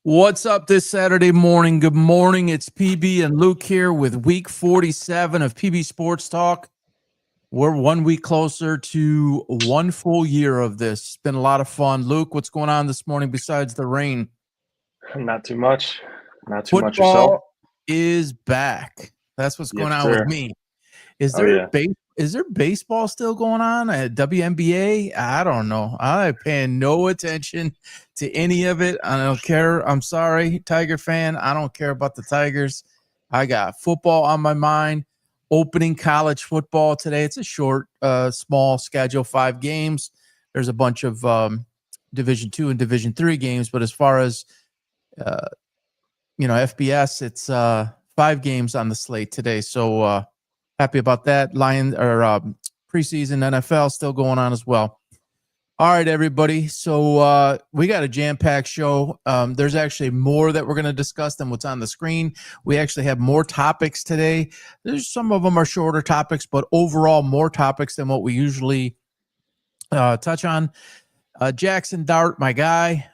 What's up this Saturday morning? Good morning. It's PB and Luke here with week 47 of PB Sports Talk. We're 1 week closer to 1 full year of this. It's been a lot of fun. Luke, what's going on this morning besides the rain? Not too much. Not too much Football yourself. is back. That's what's going Yes, on with sir. me. Is Oh, there yeah. is there baseball still going on at WNBA? I don't know. I'm paying no attention to any of it. I don't care. I'm sorry, Tiger fan. I don't care about the Tigers. I got football on my mind. Opening college football today. It's a short, small schedule, 5 games. There's a bunch of Division II and Division III games, but as far as FBS, it's 5 games on the slate today. So happy about that. Preseason NFL still going on as well. All right, everybody. So we got a jam-packed show. There's actually more that we're going to discuss than what's on the screen. We actually have more topics today. There's some of them are shorter topics, but overall more topics than what we usually touch on. Jaxson Dart, my guy.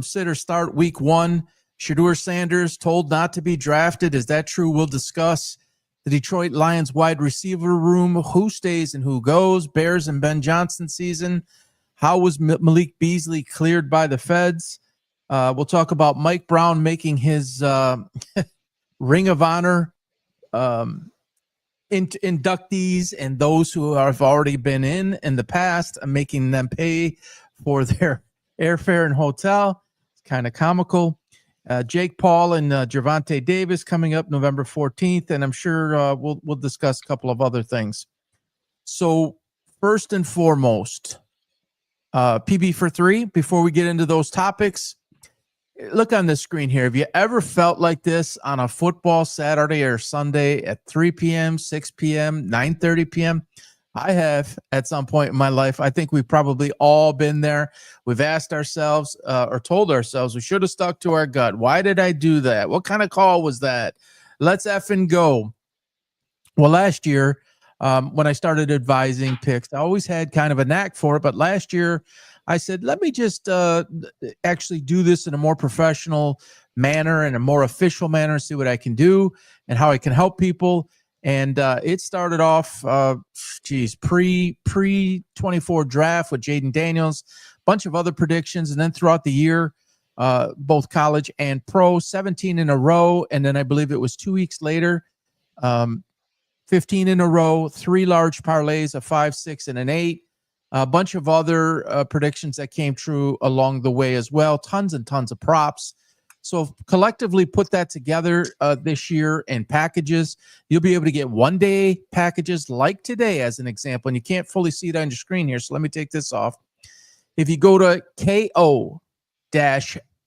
Sitter start week 1. Shedeur Sanders told not to be drafted. Is that true? We'll discuss. The Detroit Lions wide receiver room, who stays and who goes, Bears and Ben Johnson season. How was Malik Beasley cleared by the feds? We'll talk about Mike Brown making his Ring of Honor inductees and those who have already been in the past, making them pay for their airfare and hotel. It's kind of comical. Jake Paul and Gervonta Davis coming up November 14th, and I'm sure we'll discuss a couple of other things. So first and foremost, PB for 3, before we get into those topics, look on the screen here. Have you ever felt like this on a football Saturday or Sunday at 3 p.m., 6 p.m., 9:30 p.m.? I have at some point in my life. I think we've probably all been there. We've asked ourselves or told ourselves we should have stuck to our gut. Why did I do that? What kind of call was that? Let's effing go. Well, last year when I started advising picks, I always had kind of a knack for it. But last year I said, let me just actually do this in a more professional manner and a more official manner, see what I can do and how I can help people. And it started off, pre-24 draft with Jaden Daniels, bunch of other predictions. And then throughout the year, both college and pro, 17 in a row. And then I believe it was 2 weeks later, 15 in a row, 3 large parlays, a 5, 6, and an 8. A bunch of other predictions that came true along the way as well. Tons and tons of props. So collectively put that together this year in packages. You'll be able to get one-day packages like today as an example. And you can't fully see it on your screen here, so let me take this off. If you go to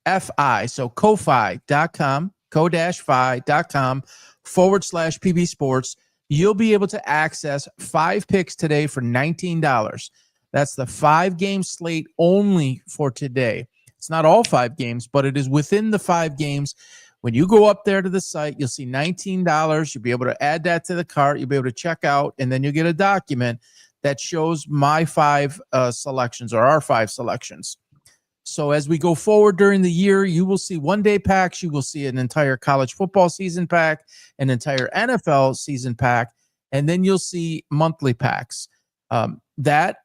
ko-fi, so ko-fi.com, ko-fi.com/PB Sports, you'll be able to access 5 picks today for $19. That's the 5-game slate only for today. It's not all 5 games, but it is within the 5 games. When you go up there to the site, you'll see $19. You'll be able to add that to the cart. You'll be able to check out, and then you'll get a document that shows my 5 selections or our 5 selections. So as we go forward during the year, you will see one-day packs. You will see an entire college football season pack, an entire NFL season pack, and then you'll see monthly packs. That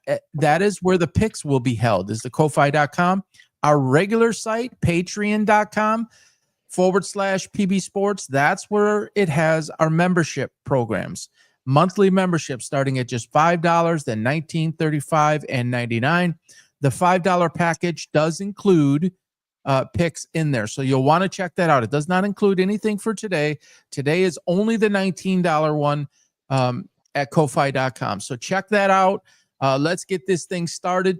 is where the picks will be held, is the ko-fi.com. Our regular site, patreon.com/PB Sports, that's where it has our membership programs. Monthly membership starting at just $5, then $19, $35, and $99. The $5 package does include picks in there, so you'll want to check that out. It does not include anything for today. Today is only the $19 one at ko-fi.com. So check that out. Let's get this thing started.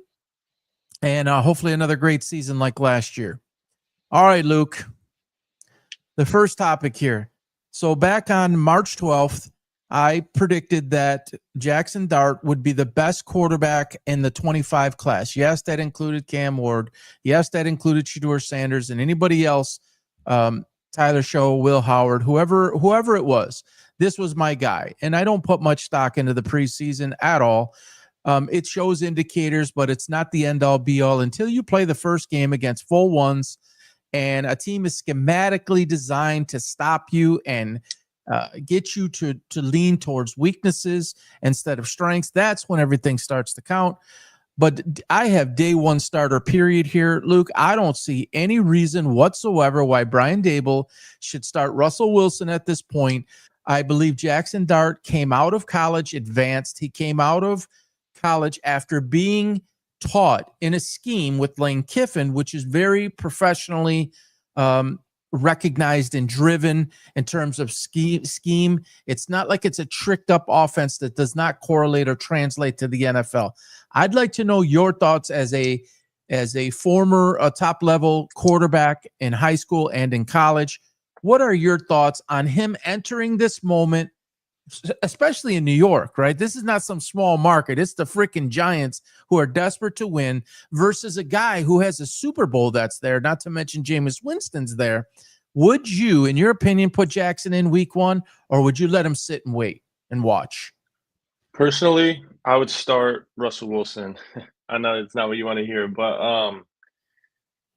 And hopefully another great season like last year. All right, Luke. The first topic here. So back on March 12th, I predicted that Jaxson Dart would be the best quarterback in the 25 class. Yes, that included Cam Ward. Yes, that included Shedeur Sanders and anybody else, Tyler Show, Will Howard, whoever it was. This was my guy. And I don't put much stock into the preseason at all. It shows indicators, but it's not the end-all, be-all until you play the first game against full ones and a team is schematically designed to stop you and get you to lean towards weaknesses instead of strengths, that's when everything starts to count. But I have day one starter period here, Luke. I don't see any reason whatsoever why Brian Daboll should start Russell Wilson at this point. I believe Jaxson Dart came out of college advanced. He came out of college after being taught in a scheme with Lane Kiffin, which is very professionally recognized and driven in terms of scheme. It's not like it's a tricked up offense that does not correlate or translate to the NFL. I'd like to know your thoughts as a former top level quarterback in high school and in college. What are your thoughts on him entering this moment, especially in New York, right? This is not some small market. It's the freaking Giants who are desperate to win versus a guy who has a Super Bowl that's there, not to mention Jameis Winston's there. Would you, in your opinion, put Jaxson in week one, or would you let him sit and wait and watch? Personally, I would start Russell Wilson. I know it's not what you want to hear, but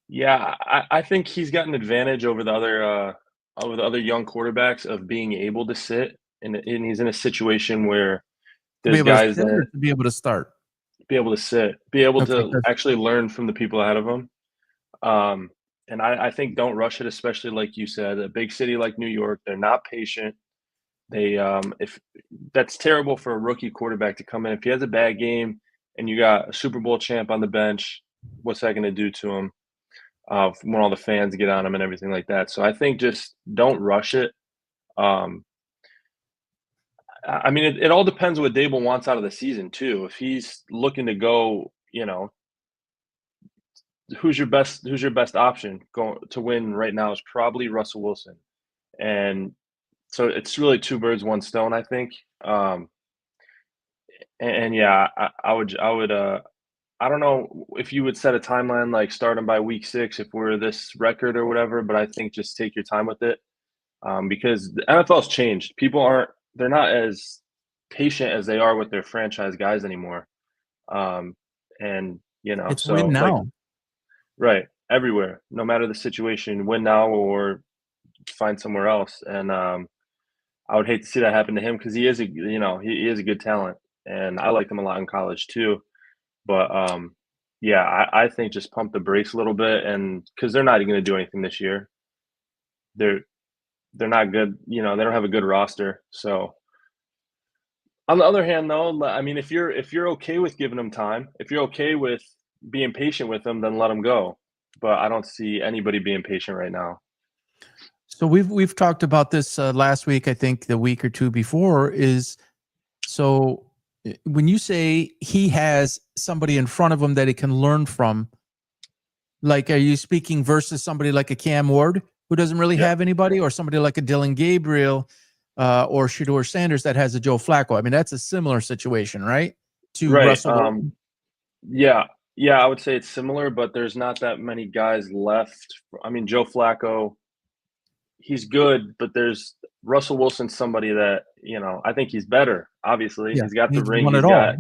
yeah, I think he's got an advantage over the other young quarterbacks of being able to sit, and he's in a situation where there's guys that to be able to start, be able to sit, be able to actually learn from the people ahead of him. And I think don't rush it, especially like you said, a big city like New York, they're not patient. They if that's terrible for a rookie quarterback to come in. If he has a bad game and you got a Super Bowl champ on the bench, what's that going to do to him? When all the fans get on him and everything like that. So I think just don't rush it. I mean, it all depends what Daboll wants out of the season too. If he's looking to go, who's your best option going to win right now is probably Russell Wilson. And so it's really two birds, one stone, I think. And yeah, I would I don't know if you would set a timeline like start him by week 6 if we're this record or whatever, but I think just take your time with it. Because the NFL's changed. They're not as patient as they are with their franchise guys anymore. And it's so win now. like, right, everywhere, no matter the situation, win now or find somewhere else. And I would hate to see that happen to him because he is he is a good talent, and I liked him a lot in college too. But yeah, I think just pump the brakes a little bit, and because they're not going to do anything this year. They're not good. They don't have a good roster. So on the other hand, though, I mean, if you're okay with giving them time, if you're okay with being patient with them, then let them go. But I don't see anybody being patient right now. So we've talked about this last week. I think the week or two before is so. When you say he has somebody in front of him that he can learn from, like, are you speaking versus somebody like a Cam Ward who doesn't really have anybody, or somebody like a Dylan Gabriel or Shedeur Sanders that has a Joe Flacco? I mean, that's a similar situation, right? To right. Russell. Yeah, I would say it's similar, but there's not that many guys left. I mean, Joe Flacco, he's good, but there's Russell Wilson's somebody that, I think he's better. Obviously, he's got the ring. He's got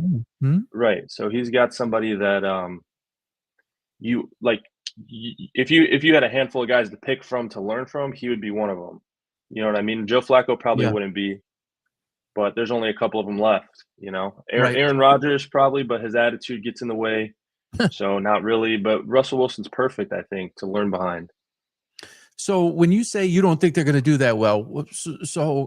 right. So he's got somebody that you like. If you had a handful of guys to pick from to learn from, he would be one of them. You know what I mean? Joe Flacco probably wouldn't be, but there's only a couple of them left. Aaron Rodgers probably, but his attitude gets in the way. So not really. But Russell Wilson's perfect, I think, to learn behind. So when you say you don't think they're going to do that well,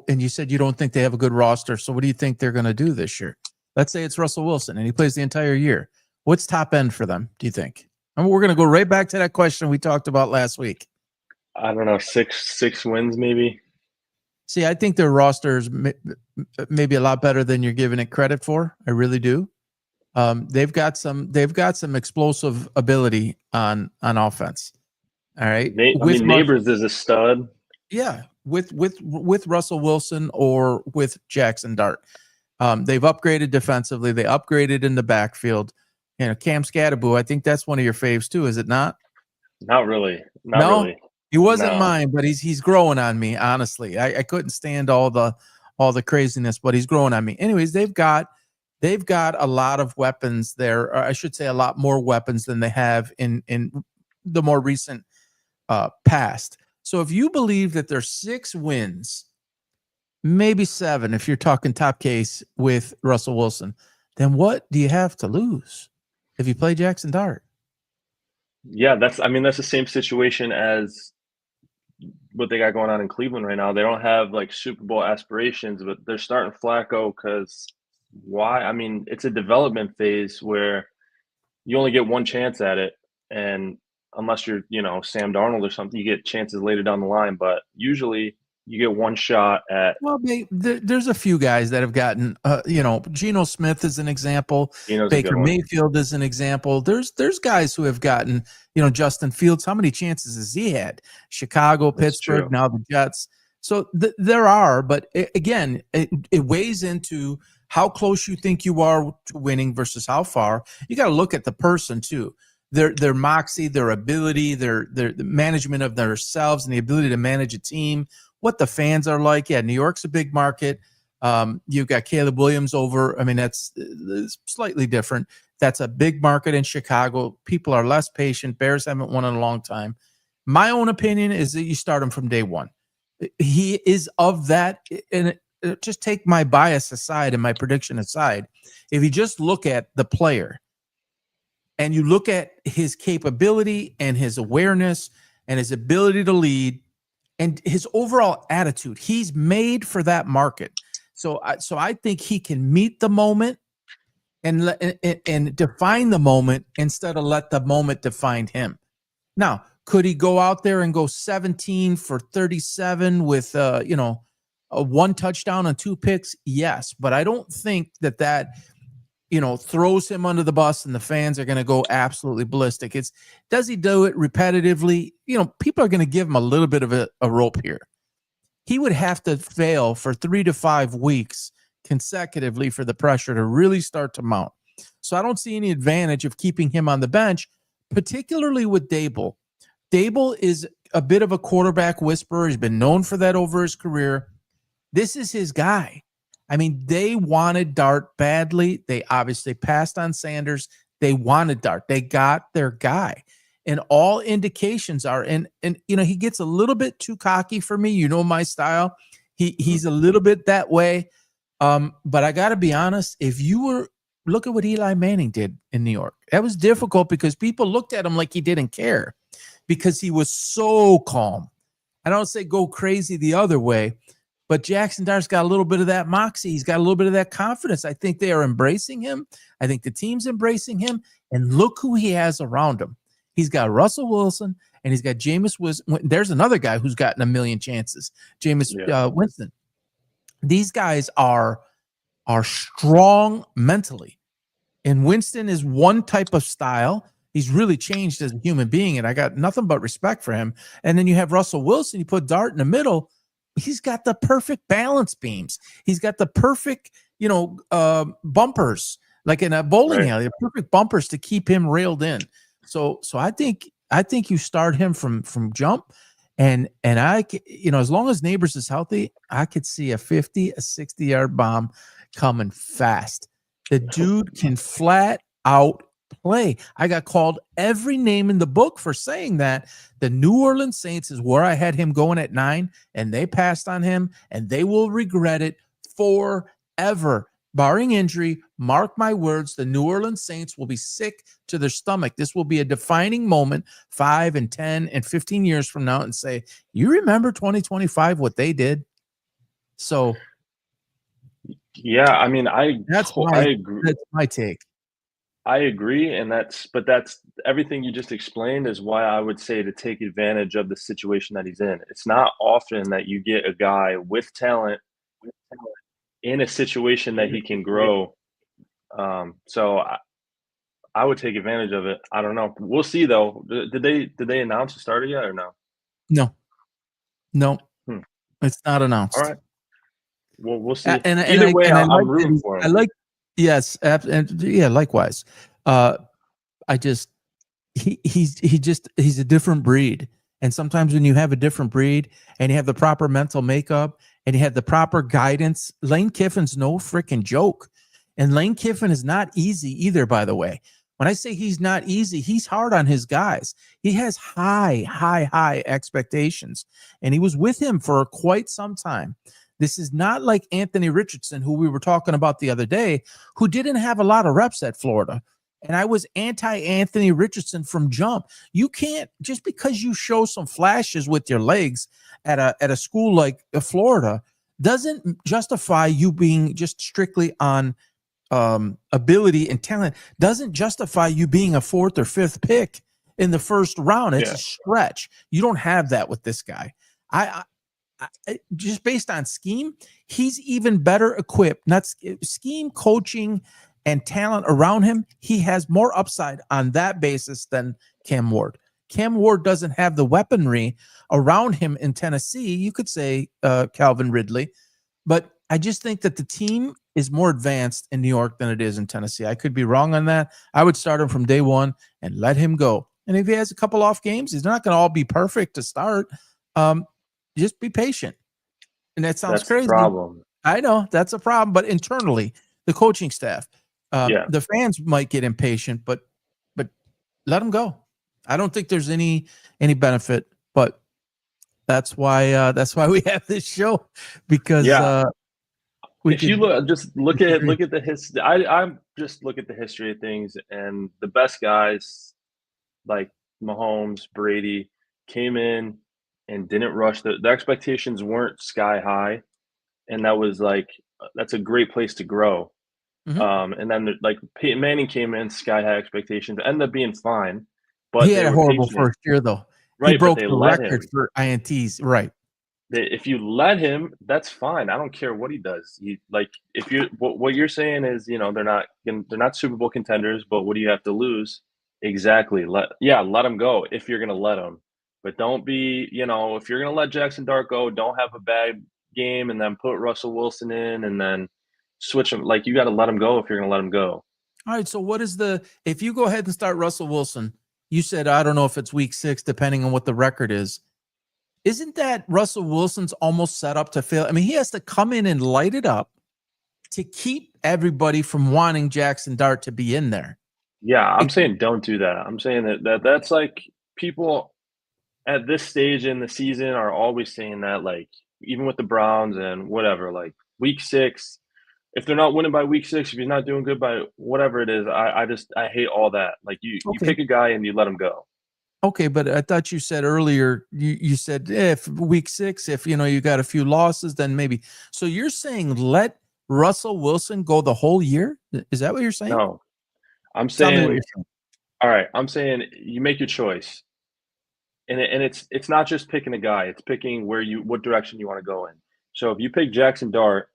and you said you don't think they have a good roster, so what do you think they're going to do this year? Let's say it's Russell Wilson and he plays the entire year. What's top end for them, do you think? And we're going to go right back to that question we talked about last week. I don't know, six wins maybe. See, I think their roster is maybe a lot better than you're giving it credit for. I really do. They've got some explosive ability on offense. All right. Neighbors is a stud. Yeah, with Russell Wilson or with Jaxson Dart. They've upgraded defensively. They upgraded in the backfield. Cam Scatteraboo, I think that's one of your faves too, is it not? Not really. Not really. He wasn't mine, but he's growing on me, honestly. I couldn't stand all the craziness, but he's growing on me. Anyways, they've got a lot of weapons there, or I should say a lot more weapons than they have in the more recent past. So if you believe that there's 6 wins, maybe 7 if you're talking top case with Russell Wilson, then what do you have to lose if you play Jaxson Dart? Yeah, that's the same situation as what they got going on in Cleveland right now. They don't have like Super Bowl aspirations, but they're starting Flacco because why? I mean, it's a development phase where you only get one chance at it, and unless you're, Sam Darnold or something, you get chances later down the line. But usually, you get one shot at. Well, there's a few guys that have gotten, Geno Smith is an example. Baker Mayfield is an example. There's guys who have gotten, Justin Fields. How many chances has he had? Chicago, Pittsburgh, now the Jets. So there are, but again, it weighs into how close you think you are to winning versus how far. You got to look at the person too. Their moxie, their ability, their management of themselves, and the ability to manage a team. What the fans are like. Yeah, New York's a big market. You've got Caleb Williams over. I mean, that's slightly different. That's a big market in Chicago. People are less patient. Bears haven't won in a long time. My own opinion is that you start him from day one. He is of that. And just take my bias aside and my prediction aside. If you just look at the player and you look at his capability and his awareness and his ability to lead, and his overall attitude, he's made for that market. So I think he can meet the moment and define the moment instead of let the moment define him. Now, could he go out there and go 17 for 37 with a 1 touchdown and 2 picks? Yes, but I don't think that throws him under the bus and the fans are going to go absolutely ballistic. Does he do it repetitively? People are going to give him a little bit of a rope here. He would have to fail for 3 to 5 weeks consecutively for the pressure to really start to mount. So I don't see any advantage of keeping him on the bench, particularly with Dable. Dable is a bit of a quarterback whisperer. He's been known for that over his career. This is his guy. I mean, they wanted Dart badly. They obviously passed on Sanders. They wanted Dart. They got their guy. And all indications are, and he gets a little bit too cocky for me. You know my style. He's a little bit that way. But I got to be honest, look at what Eli Manning did in New York. That was difficult because people looked at him like he didn't care because he was so calm. I don't say go crazy the other way. But Jaxson Dart's got a little bit of that moxie. He's got a little bit of that confidence. I think they are embracing him. I think the team's embracing him. And look who he has around him. He's got Russell Wilson, and he's got Jameis Winston. There's another guy who's gotten a million chances, Jameis Winston. These guys are strong mentally. And Winston is one type of style. He's really changed as a human being, and I got nothing but respect for him. And then you have Russell Wilson. You put Dart in the middle. He's got the perfect balance beams. He's got the perfect, bumpers, like in a bowling alley, the perfect bumpers to keep him railed in. So I think you start him from jump, and I, as long as Neighbors is healthy, I could see a 50, a 60-yard bomb coming fast. The dude can flat out play. I got called every name in the book for saying that. The New Orleans Saints is where I had him going at 9, and they passed on him, and they will regret it forever. Barring injury, mark my words, the New Orleans Saints will be sick to their stomach. This will be a defining moment 5 and 10 and 15 years from now and say, you remember 2025, what they did? So, yeah, I mean, I agree. That's my take. I agree, and that's everything you just explained is why I would say to take advantage of the situation that he's in. It's not often that you get a guy with talent in a situation that he can grow. So I would take advantage of it. I don't know. We'll see though. Did they announce the starter yet or no? No. It's not announced. All right. Well, we'll see. Either way, I'm rooting for him. Yes, and yeah, likewise. He's a different breed. And sometimes when you have a different breed and you have the proper mental makeup and you have the proper guidance, Lane Kiffin's no freaking joke. And Lane Kiffin is not easy either, by the way. When I say he's not easy, he's hard on his guys. He has high expectations, and he was with him for quite some time. This is not like Anthony Richardson, who we were talking about the other day, who didn't have a lot of reps at Florida. And I was anti-Anthony Richardson from jump. You can't, just because you show some flashes with your legs at a school like Florida, doesn't justify you being just strictly on ability and talent, doesn't justify you being a 4th or 5th pick in the first round. It's a stretch. You don't have that with this guy. I just based on scheme, he's even better equipped. Not scheme, coaching, and talent around him. He has more upside on that basis than Cam Ward. Cam Ward doesn't have the weaponry around him in Tennessee. You could say Calvin Ridley, but I just think that the team is more advanced in New York than it is in Tennessee. I could be wrong on that. I would start him from day one and let him go. And if he has a couple off games, he's not going to all be perfect to start. Just be patient. And that sounds crazy. Problem. I know that's a problem, but internally, the coaching staff, the fans might get impatient, but let them go. I don't think there's any benefit, but that's why we have this show, because if you look at the history, I'm just look at the history of things, and the best guys like Mahomes, Brady came in and didn't rush. The expectations weren't sky high, and that's a great place to grow. Mm-hmm. And then like Peyton Manning came in, sky high expectations, ended up being fine, but he had a horrible first year though. Right, he broke the record for INTs. Right. If you let him, that's fine. I don't care what he does. If you what you're saying is, they're not Super Bowl contenders, but what do you have to lose? Exactly. Let him go if you're gonna let him, but don't be, if you're gonna let Jaxson Dart go, don't have a bad game and then put Russell Wilson in and then switch him. Like, you got to let him go if you're gonna let him go. All right. So if you go ahead and start Russell Wilson, you said, I don't know if it's week 6, depending on what the record is. Isn't that Russell Wilson's almost set up to fail? I mean, he has to come in and light it up to keep everybody from wanting Jaxson Dart to be in there. Yeah, I'm saying don't do that. I'm saying that's like, people at this stage in the season are always saying that, like, even with the Browns and whatever, like week 6, if they're not winning by week 6, if he's not doing good by whatever it is, I hate all that. Like, you pick a guy and you let him go. Okay, but I thought you said earlier, you said if week 6, if you got a few losses, then maybe. So you're saying let Russell Wilson go the whole year? Is that what you're saying? No, I'm saying, all right, I'm saying you make your choice. And it's not just picking a guy, it's picking what direction you want to go in. So if you pick Jaxson Dart,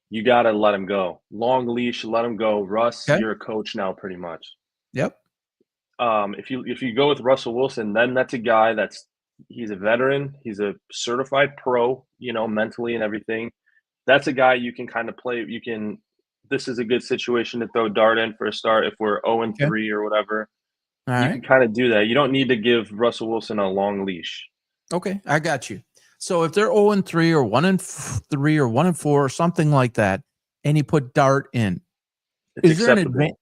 you got to let him go. Long leash, let him go. Russ, Okay. You're a coach now pretty much. Yep. If you go with Russell Wilson, then that's a guy he's a veteran. He's a certified pro, mentally and everything. That's a guy you can kind of play. This is a good situation to throw Dart in for a start if we're 0-3 or whatever. You can kind of do that. You don't need to give Russell Wilson a long leash. Okay, I got you. So if they're 0-3 or 1-3 or 1-4 or something like that, and you put Dart in, is there an advantage?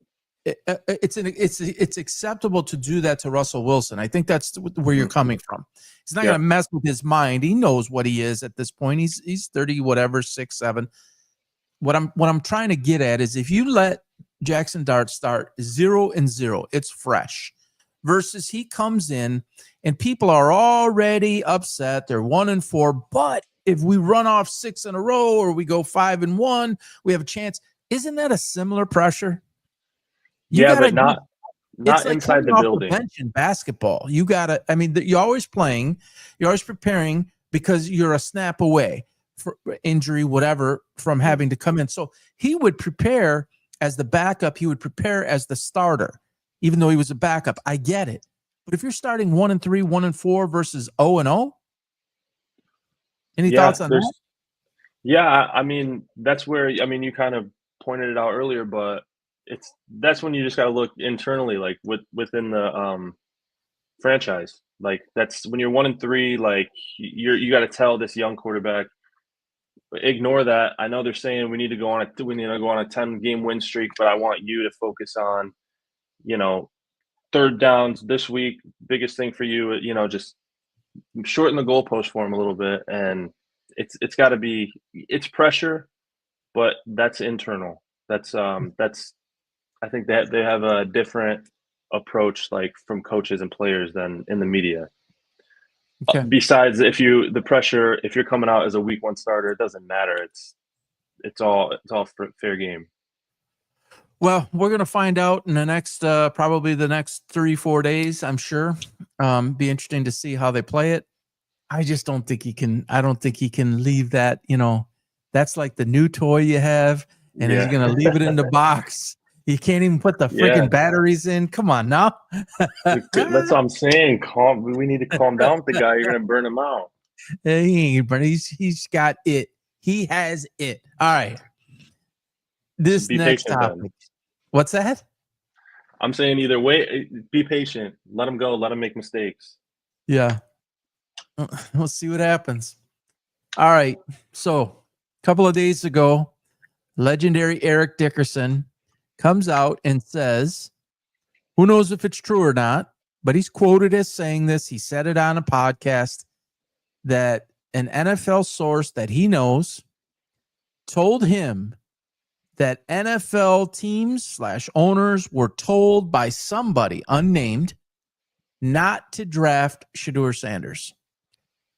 It's acceptable to do that to Russell Wilson. I think that's where you're coming from. He's not going to mess with his mind. He knows what he is at this point. He's 30, whatever, 6, 7. What I'm trying to get at is if you let Jaxson Dart start 0-0, it's fresh. Versus he comes in and people are already upset. They're 1-4, but if we run off 6 in a row or we go 5-1, we have a chance. Isn't that a similar pressure? But not like inside the building. The bench in basketball, you gotta. I mean, you're always playing, you're always preparing because you're a snap away for injury, whatever, from having to come in. So he would prepare as the backup. He would prepare as the starter, even though he was a backup. I get it, but if you're starting 1-3, 1-4 versus 0-0, any thoughts on that? Yeah, I mean, that's where you kind of pointed it out earlier, but that's when you just got to look internally, like within the franchise. Like, that's when you're 1-3, like you got to tell this young quarterback, ignore that. I know they're saying we need to go on a 10-game win streak, but I want you to focus on, third downs this week, biggest thing for you, just shorten the goalpost for him a little bit. And it's got to be, it's pressure, but that's internal. That's I think that they have a different approach, like from coaches and players, than in the media. Okay. Besides, if you're coming out as a week 1 starter, it doesn't matter. It's all fair game. Well, we're going to find out in the next, probably the next 3-4 days, I'm sure. Be interesting to see how they play it. I just don't think he can. I don't think he can leave that. That's like the new toy you have, and he's going to leave it in the box. You can't even put the freaking batteries in. Come on now. That's what I'm saying. We need to calm down with the guy. You're going to burn him out. He ain't, but he's got it. He has it. All right. This next topic. Then. What's that? I'm saying either way, be patient. Let him go. Let him make mistakes. Yeah. We'll see what happens. All right. So a couple of days ago, legendary Eric Dickerson comes out and says, who knows if it's true or not, but he's quoted as saying this. He said it on a podcast that an NFL source that he knows told him that NFL teams / owners were told by somebody unnamed not to draft Shedeur Sanders.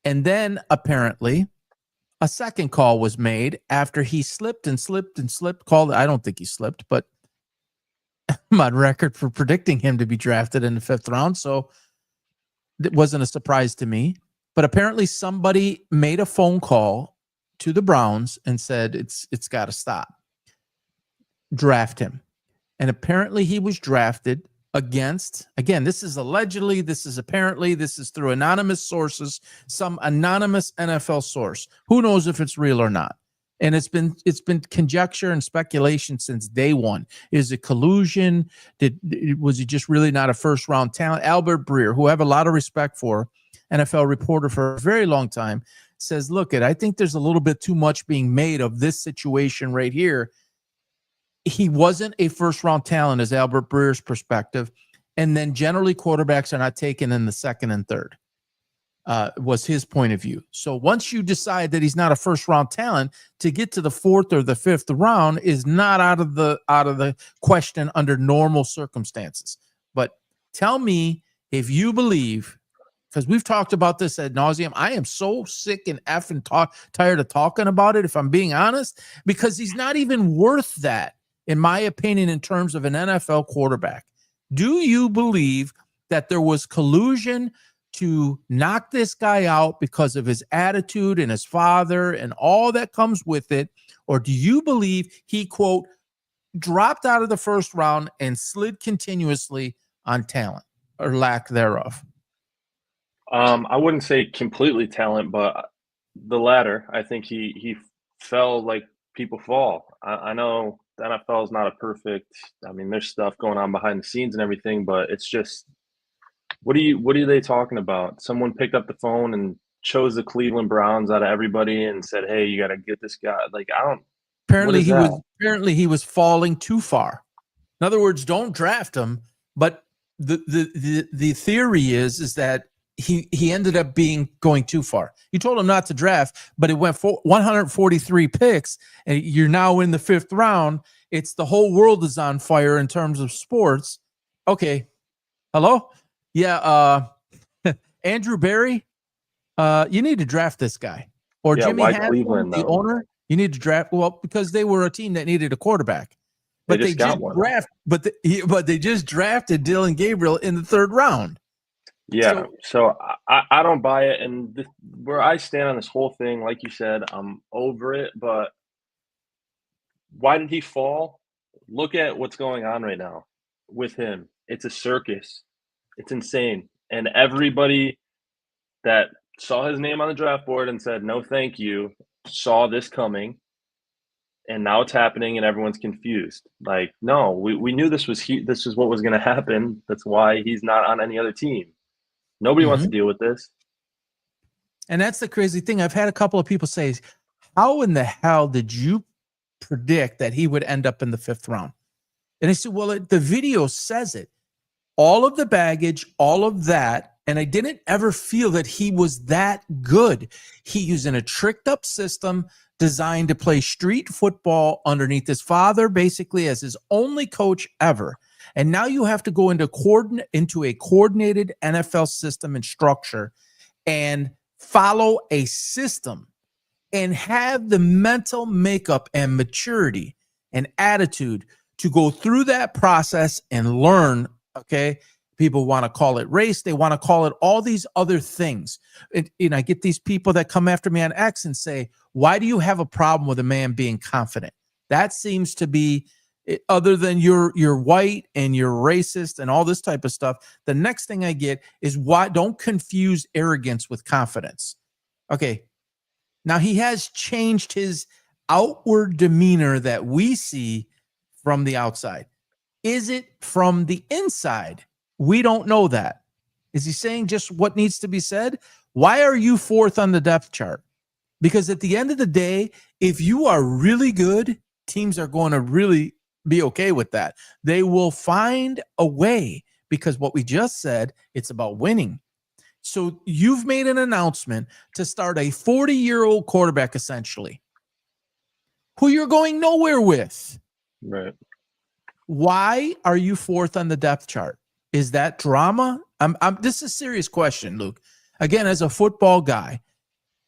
And then apparently a second call was made after he slipped. Called. I don't think he slipped, but I'm on record for predicting him to be drafted in the 5th round. So it wasn't a surprise to me. But apparently somebody made a phone call to the Browns and said, it's got to stop. Draft him. And apparently he was drafted against, again, this is allegedly, this is apparently, this is through anonymous sources, some anonymous NFL source. Who knows if it's real or not? And it's been conjecture and speculation since day one. Is it collusion? Was he just really not a first-round talent? Albert Breer, who I have a lot of respect for, NFL reporter for a very long time, says, look, I think there's a little bit too much being made of this situation right here. He wasn't a first-round talent, as Albert Breer's perspective. And then generally quarterbacks are not taken in the 2nd and 3rd. Was his point of view. So once you decide that he's not a first-round talent, to get to the 4th or the 5th round is not out of the question under normal circumstances. But tell me if you believe, because we've talked about this ad nauseum. I am so sick and effing tired of talking about it, if I'm being honest, because he's not even worth that, in my opinion, in terms of an NFL quarterback. Do you believe that there was collusion to knock this guy out because of his attitude and his father and all that comes with it? Or do you believe he, quote, dropped out of the 1st round and slid continuously on talent or lack thereof? I wouldn't say completely talent, but the latter. I think he fell like people fall. I know the NFL is not a perfect, there's stuff going on behind the scenes and everything, but it's just, what are they talking about? Someone picked up the phone and chose the Cleveland Browns out of everybody and said, hey, you got to get this guy. Like, I don't. Apparently he was falling too far. In other words, don't draft him. But the theory is that he ended up going too far. You told him not to draft, but it went for 143 picks, and you're now in the 5th round. It's the whole world is on fire in terms of sports. Okay. Hello? Yeah, Andrew Berry, you need to draft this guy. Or Jimmy Haslam, the owner, you need to draft. Well, because they were a team that needed a quarterback, but they just drafted Dylan Gabriel in the 3rd round. Yeah, so I don't buy it. And where I stand on this whole thing, like you said, I'm over it. But why did he fall? Look at what's going on right now with him. It's a circus. It's insane. And everybody that saw his name on the draft board and said, no, thank you, saw this coming. And now it's happening and everyone's confused. Like, no, we knew this was what was going to happen. That's why he's not on any other team. Nobody wants to deal with this. And that's the crazy thing. I've had a couple of people say, how in the hell did you predict that he would end up in the 5th round? And I said, well, the video says it. all of the baggage, all of that. And I didn't ever feel that he was that good. He was in a tricked up system designed to play street football underneath his father, basically as his only coach ever. And now you have to go into a coordinated NFL system and structure and follow a system and have the mental makeup and maturity and attitude to go through that process and learn. Okay. People want to call it race. They want to call it all these other things. And I get these people that come after me on X and say, why do you have a problem with a man being confident? That seems to be, other than you're white and you're racist and all this type of stuff. The next thing I get is, why don't confuse arrogance with confidence. Okay. Now he has changed his outward demeanor that we see from the outside. Is it from the inside? We don't know that. Is he saying just what needs to be said? Why are you fourth on the depth chart? Because at the end of the day, if you are really good, teams are going to really be okay with that. They will find a way, because what we just said, it's about winning. So you've made an announcement to start a 40-year-old quarterback, essentially, who you're going nowhere with. Right. Why are you fourth on the depth chart? Is that drama? This is a serious question, Luke. Again, as a football guy,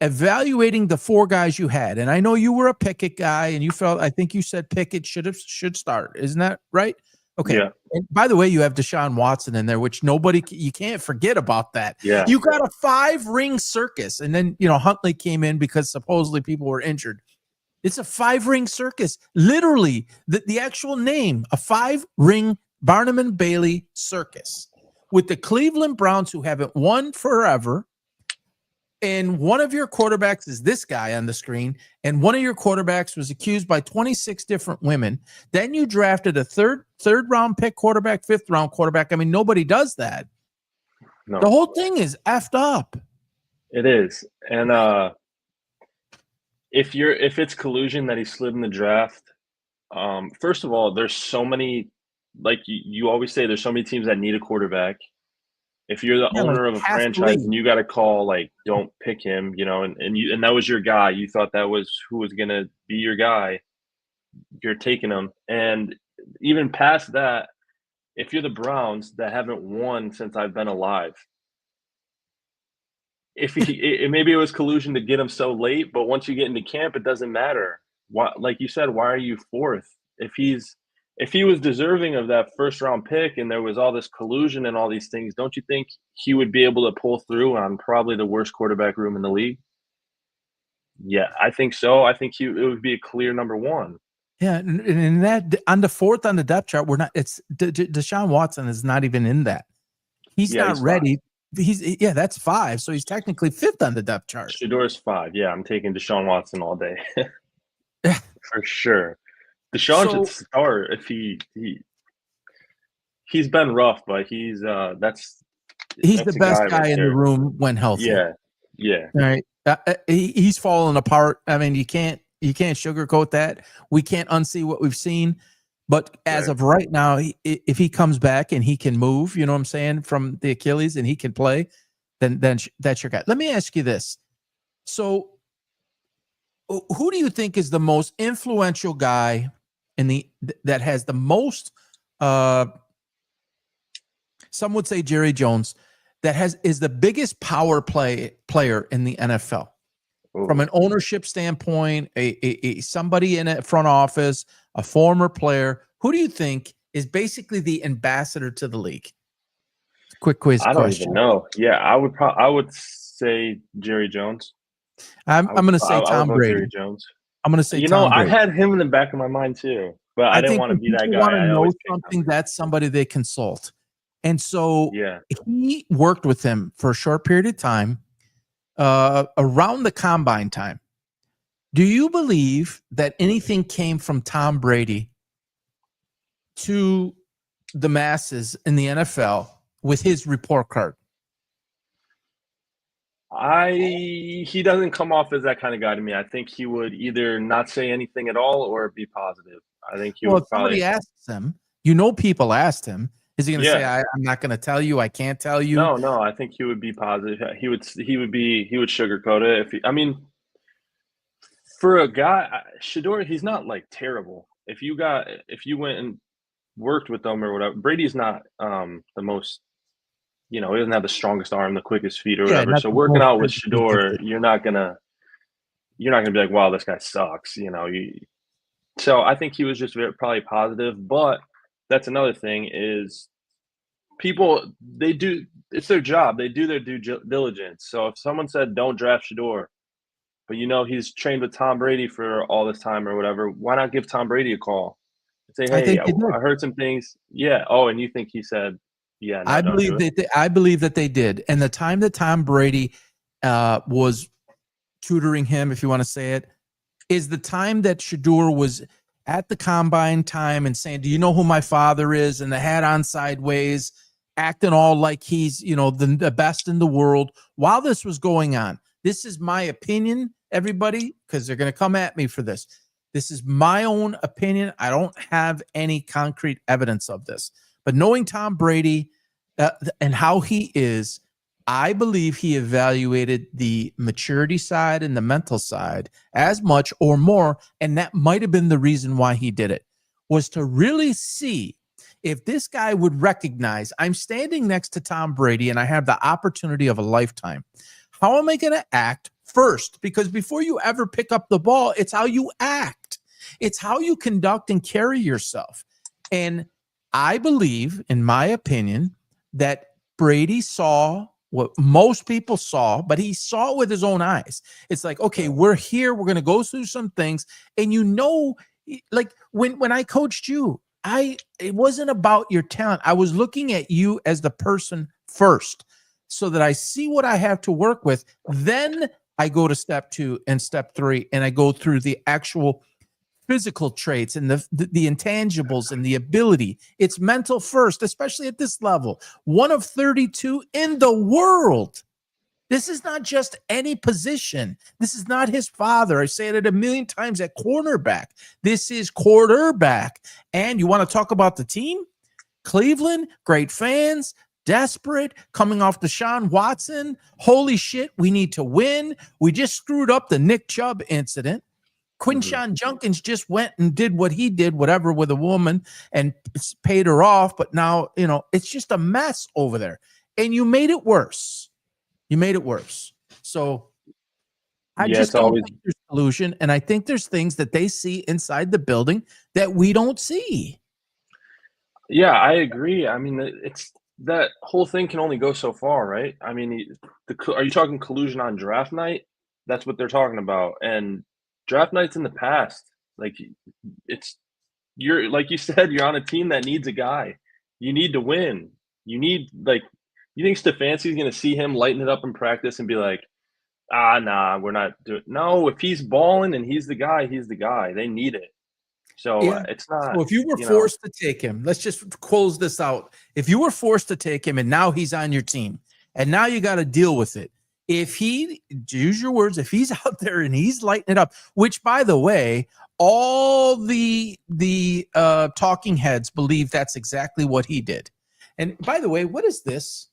evaluating the four guys you had, and I know you were a Pickett guy, and you felt, I think you said Pickett should start. Isn't that right? Okay. Yeah. And by the way, you have Deshaun Watson in there, which you can't forget about that. Yeah. You got a 5-ring circus, and then Huntley came in because supposedly people were injured. It's a 5-ring circus. Literally, the actual name, a 5-ring Barnum and Bailey circus, with the Cleveland Browns, who haven't won forever. And one of your quarterbacks is this guy on the screen. And one of your quarterbacks was accused by 26 different women. Then you drafted a third round pick quarterback, 5th round quarterback. I mean, nobody does that. No. The whole thing is effed up. It is. And if it's collusion that he slid in the draft, first of all, there's so many, like you always say, there's so many teams that need a quarterback. If you're the owner of a franchise and you got to call, like, don't pick him, and that was your guy, you thought that was who was going to be your guy, you're taking him. And even past that, if you're the Browns that haven't won since I've been alive, maybe it was collusion to get him so late, but once you get into camp, it doesn't matter. Why, like you said, why are you fourth? If he was deserving of that 1st round pick and there was all this collusion and all these things, don't you think he would be able to pull through on probably the worst quarterback room in the league? Yeah, I think so. I think it would be a clear number 1. Yeah, and that on the 4th on the depth chart, we're not. It's Deshaun Watson is not even in that. He's not ready. 5. That's 5. So he's technically 5th on the depth chart. Shedeur's 5. Yeah, I'm taking Deshaun Watson all day. For sure. Deshaun should start if he's been rough, but he's the best guy in the room when healthy. Yeah. All right. He's falling apart. I mean, you can't sugarcoat that. We can't unsee what we've seen. But as of right now, if he comes back and he can move, you know what I'm saying, from the Achilles, and he can play, then that's your guy. Let me ask you this. So who do you think is the most influential guy that has the most, some would say Jerry Jones, is the biggest power player in the NFL? Ooh. From an ownership standpoint, somebody in a front office, a former player. Who do you think is basically the ambassador to the league? Quick quiz question. I don't even know. Yeah, I would say Jerry Jones. I'm going to say Tom Brady. Jerry Jones. I'm going to say Tom Brady. I had him in the back of my mind too, but I didn't want to be that guy. Want to know something? That's somebody they consult. And so he worked with him for a short period of time, around the combine time. Do you believe that anything came from Tom Brady to the masses in the NFL with his report card? He doesn't come off as that kind of guy to me. I think he would either not say anything at all or be positive. I think he would probably. If somebody asks him, people asked him, Is he going to say, I'm not going to tell you, I can't tell you? No, I think he would be positive. He would sugarcoat it. For a guy, Shedeur, he's not like terrible. If you went and worked with them or whatever, Brady's not the most, he doesn't have the strongest arm, the quickest feet or whatever. So working out with Shedeur, you're not gonna be like, wow, this guy sucks. So I think he was just probably positive. But that's another thing is people, it's their job. They do their due diligence. So if someone said don't draft Shedeur, but he's trained with Tom Brady for all this time or whatever, why not give Tom Brady a call and say, hey, I heard some things. Yeah. Oh, and you think he said, yeah. No, I believe that they did. And the time that Tom Brady was tutoring him, if you want to say it, is the time that Shedeur was at the combine time and saying, do you know who my father is? And the hat on sideways, acting all like he's, the best in the world while this was going on. This is my opinion, everybody, because they're going to come at me for this. This is my own opinion. I don't have any concrete evidence of this. But knowing Tom Brady and how he is, I believe he evaluated the maturity side and the mental side as much or more, and that might have been the reason why he did it, was to really see if this guy would recognize, I'm standing next to Tom Brady and I have the opportunity of a lifetime. How am I going to act first? Because before you ever pick up the ball, it's how you act. It's how you conduct and carry yourself. And I believe, in my opinion, that Brady saw what most people saw, but he saw it with his own eyes. It's like, okay, we're here. We're going to go through some things. And like when I coached you, it wasn't about your talent. I was looking at you as the person first so that I see what I have to work with. Then I go to step 2 and step 3, and I go through the actual physical traits and the intangibles and the ability. It's mental first, especially at this level. 1 of 32 in the world. This is not just any position. This is not his father. I say it a million times at cornerback. This is quarterback. And you want to talk about the team? Cleveland, great fans, desperate, coming off Deshaun Watson. Holy shit, we need to win. We just screwed up the Nick Chubb incident. Quinshawn Junkins just went and did what he did, whatever, with a woman and paid her off. But now, it's just a mess over there. And you made it worse. So I just don't think there's collusion. And I think there's things that they see inside the building that we don't see. Yeah, I agree. I mean, it's that whole thing can only go so far, right? I mean, are you talking collusion on draft night? That's what they're talking about. And draft night's in the past. Like you're like you said, you're on a team that needs a guy. You need to win. You think Stefanski's going to see him lighten it up in practice and be like, nah, we're not doing. No, if he's balling and he's the guy, he's the guy. They need it. So it's not. So if you were forced to take him, let's just close this out. If you were forced to take him and now he's on your team and now you got to deal with it. If he, use your words, if he's out there and he's lighting it up, which, by the way, all the talking heads believe that's exactly what he did. And by the way, what is this?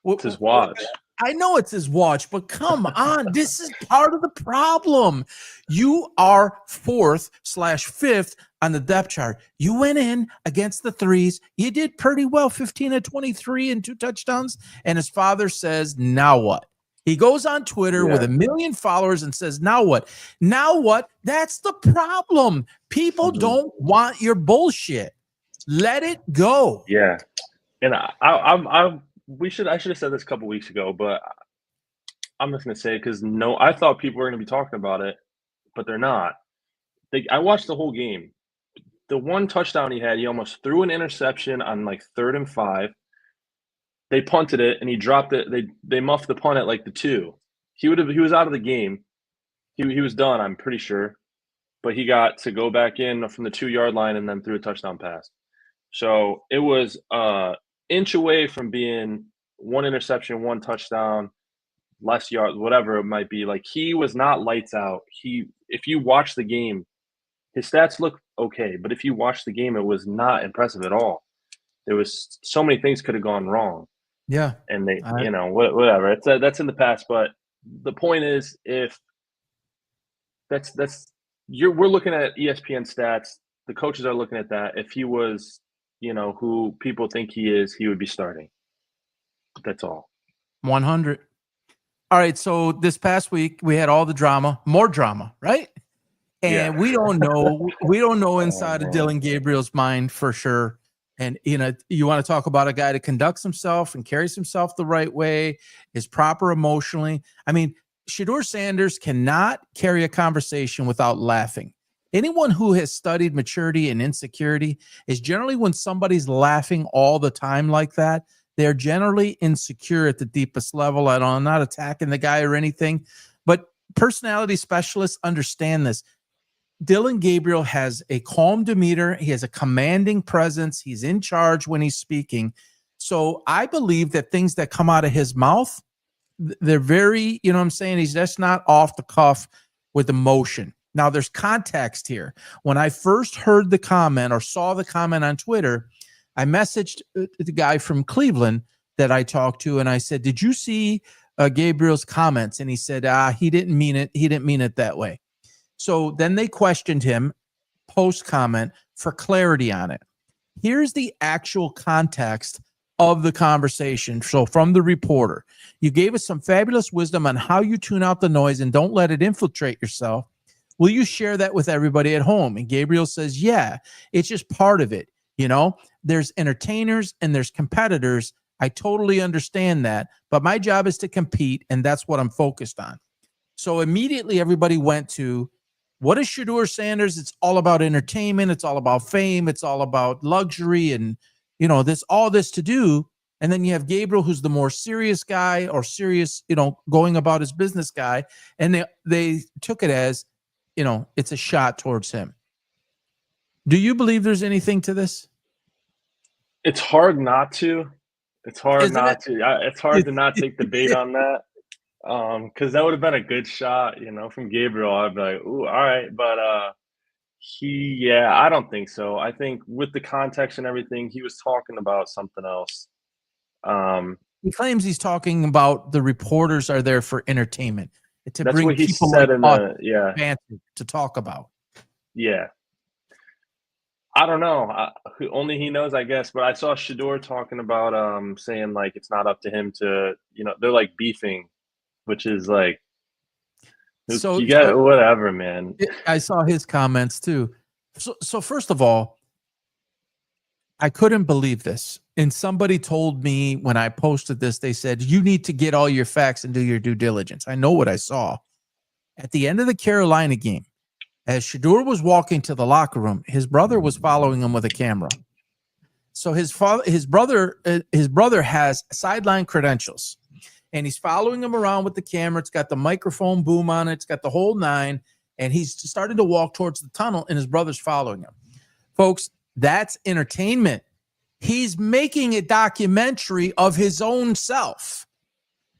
It's his watch. I know it's his watch, but come on. This is part of the problem. You are 4th/5th on the depth chart. You went in against the threes. You did pretty well, 15 of 23 and 2 touchdowns. And his father says, now what? He goes on Twitter with 1 million followers and says, now what? Now what? That's the problem. People don't want your bullshit. Let it go. Yeah. And I should have said this a couple weeks ago, but I'm just going to say it because I thought people were going to be talking about it, but they're not. I watched the whole game. The one touchdown he had, he almost threw an interception on like 3rd and 5. They punted it and he dropped it. They muffed the punt at like the 2. He was out of the game. He was done, I'm pretty sure. But he got to go back in from the 2-yard line and then threw a touchdown pass. So it was inch away from being 1 interception, 1 touchdown, less yards, whatever it might be. Like, he was not lights out. If you watch the game, his stats look okay. But if you watch the game, it was not impressive at all. There was so many things could have gone wrong, Yeah. and they, I, whatever. It's that's in the past. But the point is, if that's we're looking at ESPN stats. The coaches are looking at that. If he was, who people think he is, he would be starting. That's all. 100. All right. So this past week we had all the drama, more drama, right? And Yeah. we don't know Oh, inside of man. Dylan Gabriel's mind for sure. And you want to talk about a guy that conducts himself and carries himself the right way, is proper emotionally. I mean, Shedeur Sanders cannot carry a conversation without laughing. Anyone who has studied maturity and insecurity is generally when somebody's laughing all the time like that, they're generally insecure at the deepest level. I'm not attacking the guy or anything, but personality specialists understand this. Dylan Gabriel has a calm demeanor. He has a commanding presence. He's in charge when he's speaking. So I believe that things that come out of his mouth, they're very, you know what I'm saying? He's just not off the cuff with emotion. Now, there's context here. When I first heard the comment or saw the comment on Twitter, I messaged the guy from Cleveland that I talked to, and I said, did you see Gabriel's comments? And he said, he didn't mean it. He didn't mean it that way. So then they questioned him post comment for clarity on it. Here's the actual context of the conversation. So from the reporter, you gave us some fabulous wisdom on how you tune out the noise and don't let it infiltrate yourself. Will you share that with everybody at home? And Gabriel says, yeah, it's just part of it. There's entertainers and there's competitors. I totally understand that, but my job is to compete, and that's what I'm focused on. So immediately everybody went to, what is Shedeur Sanders? It's all about entertainment. It's all about fame. It's all about luxury and, all this to do. And then you have Gabriel, who's the more serious guy or serious, going about his business guy. And they took it as, it's a shot towards him. Do you believe there's anything to this? It's hard not to. It's hard Isn't not it? to. It's hard to not take the bait on that. Because that would have been a good shot, from Gabriel. I'd be like, ooh, all right. But I don't think so. I think with the context and everything, he was talking about something else. He claims he's talking about the reporters are there for entertainment, to that's bring what he people said like in to talk about. Yeah. I don't know. Only he knows, I guess. But I saw Shedeur talking about saying like it's not up to him to, they're like beefing, which is like, So you got whatever, man. I saw his comments too. So first of all, I couldn't believe this. And somebody told me when I posted this, they said, you need to get all your facts and do your due diligence. I know what I saw. At the end of the Carolina game, as Shedeur was walking to the locker room, his brother was following him with a camera. So his brother has sideline credentials, and he's following him around with the camera. It's got the microphone boom on it. It's got the whole nine, and he's starting to walk towards the tunnel, and his brother's following him. Folks, that's entertainment. He's making a documentary of his own self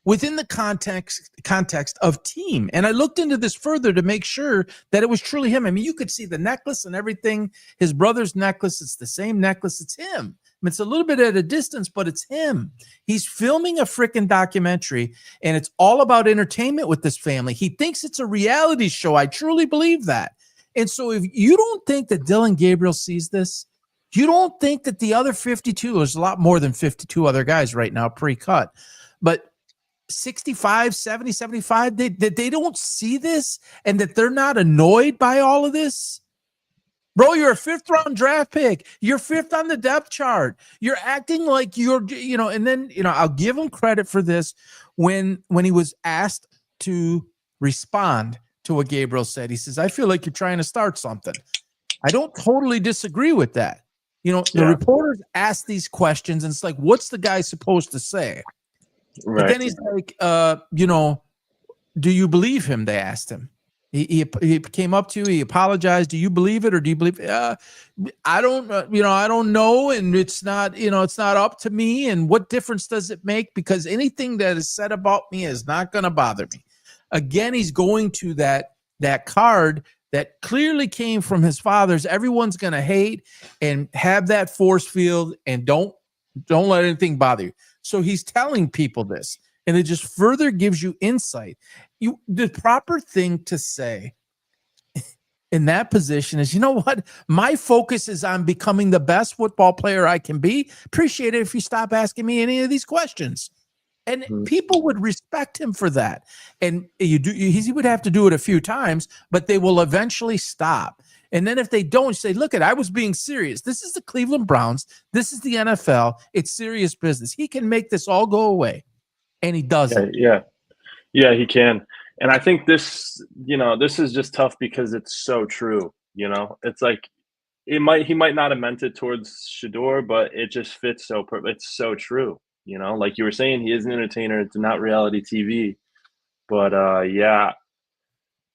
within the context of team. And I looked into this further to make sure that it was truly him. I mean, you could see the necklace and everything. His brother's necklace, it's the same necklace. It's him. I mean, it's a little bit at a distance, but it's him. He's filming a freaking documentary, and it's all about entertainment with this family. He thinks it's a reality show. I truly believe that. And so if you don't think that Dylan Gabriel sees this, you don't think that the other 52, there's a lot more than 52 other guys right now pre-cut, but 65, 70, 75, they don't see this and that they're not annoyed by all of this. Bro, you're a 5th round draft pick. You're 5th on the depth chart. You're acting like you're, and then, I'll give him credit for this. When he was asked to respond to what Gabriel said, he says, I feel like you're trying to start something. I don't totally disagree with that. The reporters ask these questions, and it's like, what's the guy supposed to say? Right. But then he's like, do you believe him? They asked him. He came up to you. He apologized. Do you believe it, or do you believe? I don't. I don't know, and it's not. It's not up to me. And what difference does it make? Because anything that is said about me is not going to bother me. Again, he's going to that card that clearly came from his father's, everyone's going to hate and have that force field, and don't let anything bother you. So he's telling people this, and it just further gives you insight. The proper thing to say in that position is, you know what? My focus is on becoming the best football player I can be. Appreciate it if you stop asking me any of these questions. And people would respect him for that. And he would have to do it a few times, but they will eventually stop. And then if they don't, say, look, I was being serious. This is the Cleveland Browns. This is the NFL. It's serious business. He can make this all go away. And he doesn't. Yeah, he can. And I think this is just tough because it's so true. It's like he might not have meant it towards Shedeur, but it just fits so it's so true. Like you were saying, he is an entertainer. It's not reality TV. But yeah,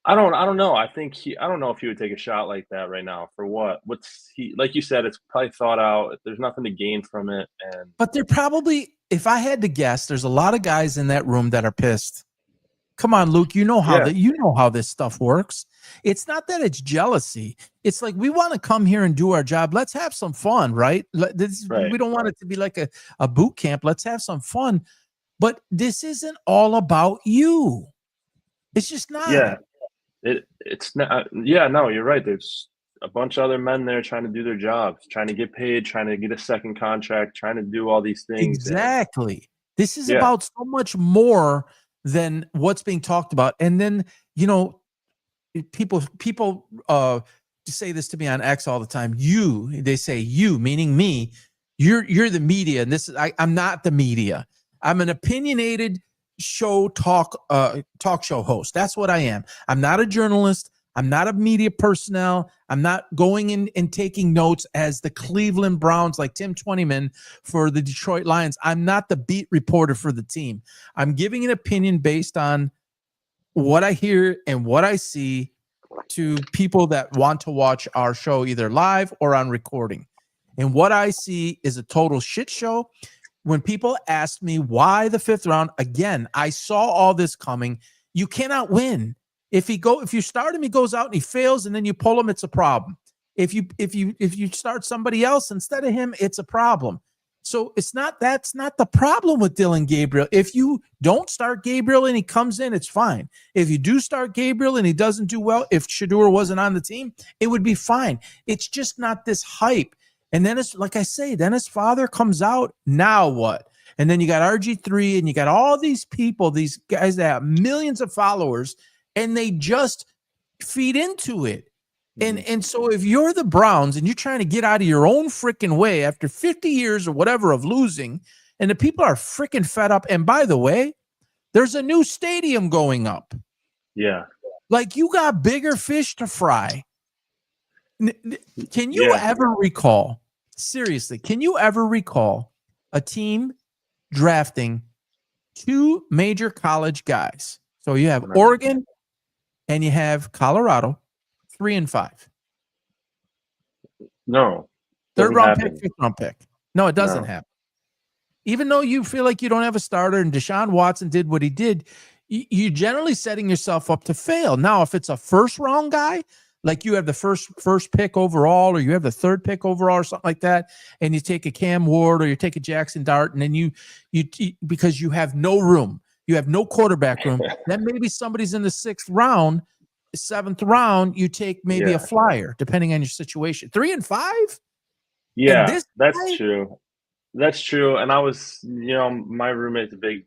I don't know. I don't know if he would take a shot like that right now. For what? What's he, like you said, it's probably thought out. There's nothing to gain from it. But they're probably, if I had to guess, there's a lot of guys in that room that are pissed. Come on, Luke, you know how this stuff works. It's not that it's jealousy. It's like, we want to come here and do our job. Let's have some fun, right? We don't want it to be like a boot camp. Let's have some fun. But this isn't all about you. It's just not. Yeah. It's not. Yeah, no, you're right. There's a bunch of other men there trying to do their jobs, trying to get paid, trying to get a second contract, trying to do all these things. Exactly. This is about so much more than what's being talked about. And then, people say this to me on X all the time. They say you, meaning me, you're the media. And I'm not the media. I'm an opinionated talk show host. That's what I am. I'm not a journalist. I'm not a media personnel. I'm not going in and taking notes as the Cleveland Browns, like Tim Twentyman for the Detroit Lions. I'm not the beat reporter for the team. I'm giving an opinion based on what I hear and what I see to people that want to watch our show either live or on recording. And what I see is a total shit show. When people ask me why the 5th round, again, I saw all this coming. You cannot win. If you start him, he goes out and he fails, and then you pull him, it's a problem. If you start somebody else instead of him, it's a problem. So that's not the problem with Dillon Gabriel. If you don't start Gabriel and he comes in, it's fine. If you do start Gabriel and he doesn't do well, if Shedeur wasn't on the team, it would be fine. It's just not this hype. And then it's like I say, then his father comes out. Now what? And then you got RG3 and you got all these people, these guys that have millions of followers, and they just feed into it. And so if you're the Browns and you're trying to get out of your own freaking way after 50 years or whatever of losing, and the people are freaking fed up. And by the way, there's a new stadium going up. Yeah. Like, you got bigger fish to fry. Can you ever recall, seriously, a team drafting 2 major college guys? So you have Oregon and you have Colorado, 3 and 5. No. 3rd round pick, 5th round pick. No, it doesn't happen. Even though you feel like you don't have a starter and Deshaun Watson did what he did, you're generally setting yourself up to fail. Now, if it's a 1st round guy, like you have the first pick overall, or you have the 3rd pick overall or something like that, and you take a Cam Ward or you take a Jaxson Dart, and then you because you have no room, you have no quarterback room, then maybe somebody's in the 6th round, 7th round, you take maybe a flyer, depending on your situation. 3 and 5? Yeah, that's true. That's true. And I was, my roommate's a big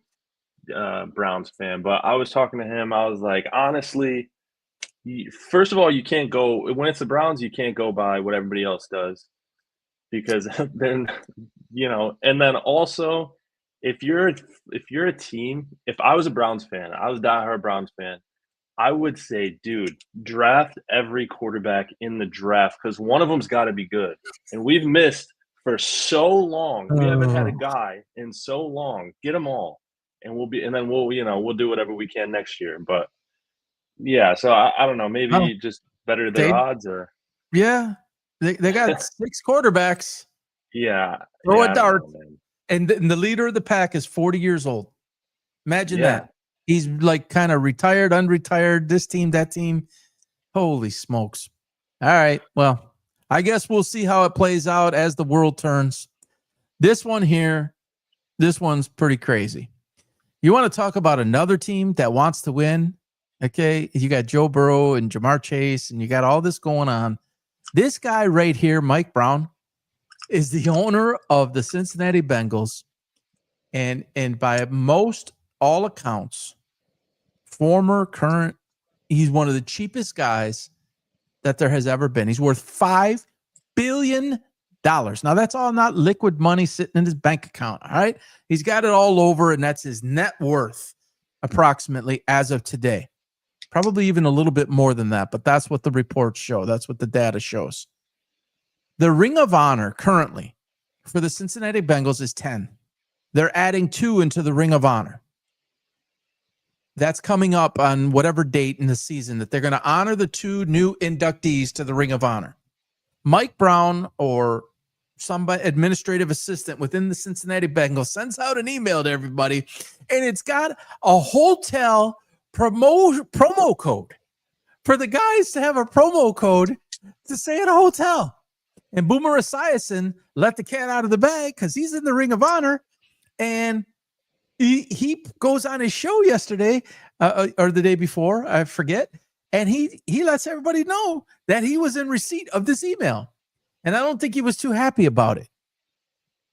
Browns fan, but I was talking to him. I was like, honestly, first of all, you can't go, when it's the Browns, you can't go by what everybody else does, because then, and then also, if you're a team, if I was a Browns fan, I was a diehard Browns fan, I would say, dude, draft every quarterback in the draft, because one of them's got to be good. And we've missed for so long. We haven't had a guy in so long. Get them all, and we'll do whatever we can next year. But yeah, so I don't know. Maybe just better their odds, or they got 6 quarterbacks. Yeah, throw a dart, and the leader of the pack is 40 years old. Imagine that. He's like kind of retired, unretired, this team, that team. Holy smokes. All right. Well, I guess we'll see how it plays out as the world turns. This one here, this one's pretty crazy. You want to talk about another team that wants to win? Okay. You got Joe Burrow and Jamar Chase, and you got all this going on. This guy right here, Mike Brown, is the owner of the Cincinnati Bengals. And by most all accounts, former, current, he's one of the cheapest guys that there has ever been. He's worth $5 billion. Now, that's all not liquid money sitting in his bank account. All right. He's got it all over, and that's his net worth approximately as of today. Probably even a little bit more than that, but that's what the reports show. That's what the data shows. The Ring of Honor currently for the Cincinnati Bengals is 10. They're adding 2 into the Ring of Honor. That's coming up on whatever date in the season that they're going to honor the 2 new inductees to the Ring of Honor. Mike Brown or somebody administrative assistant within the Cincinnati Bengals sends out an email to everybody, and it's got a hotel promo code for the guys to have a promo code to stay at a hotel. And Boomer Esiason let the cat out of the bag because he's in the Ring of Honor, and he goes on his show yesterday or the day before, I forget, and he lets everybody know that he was in receipt of this email. And I don't think he was too happy about it.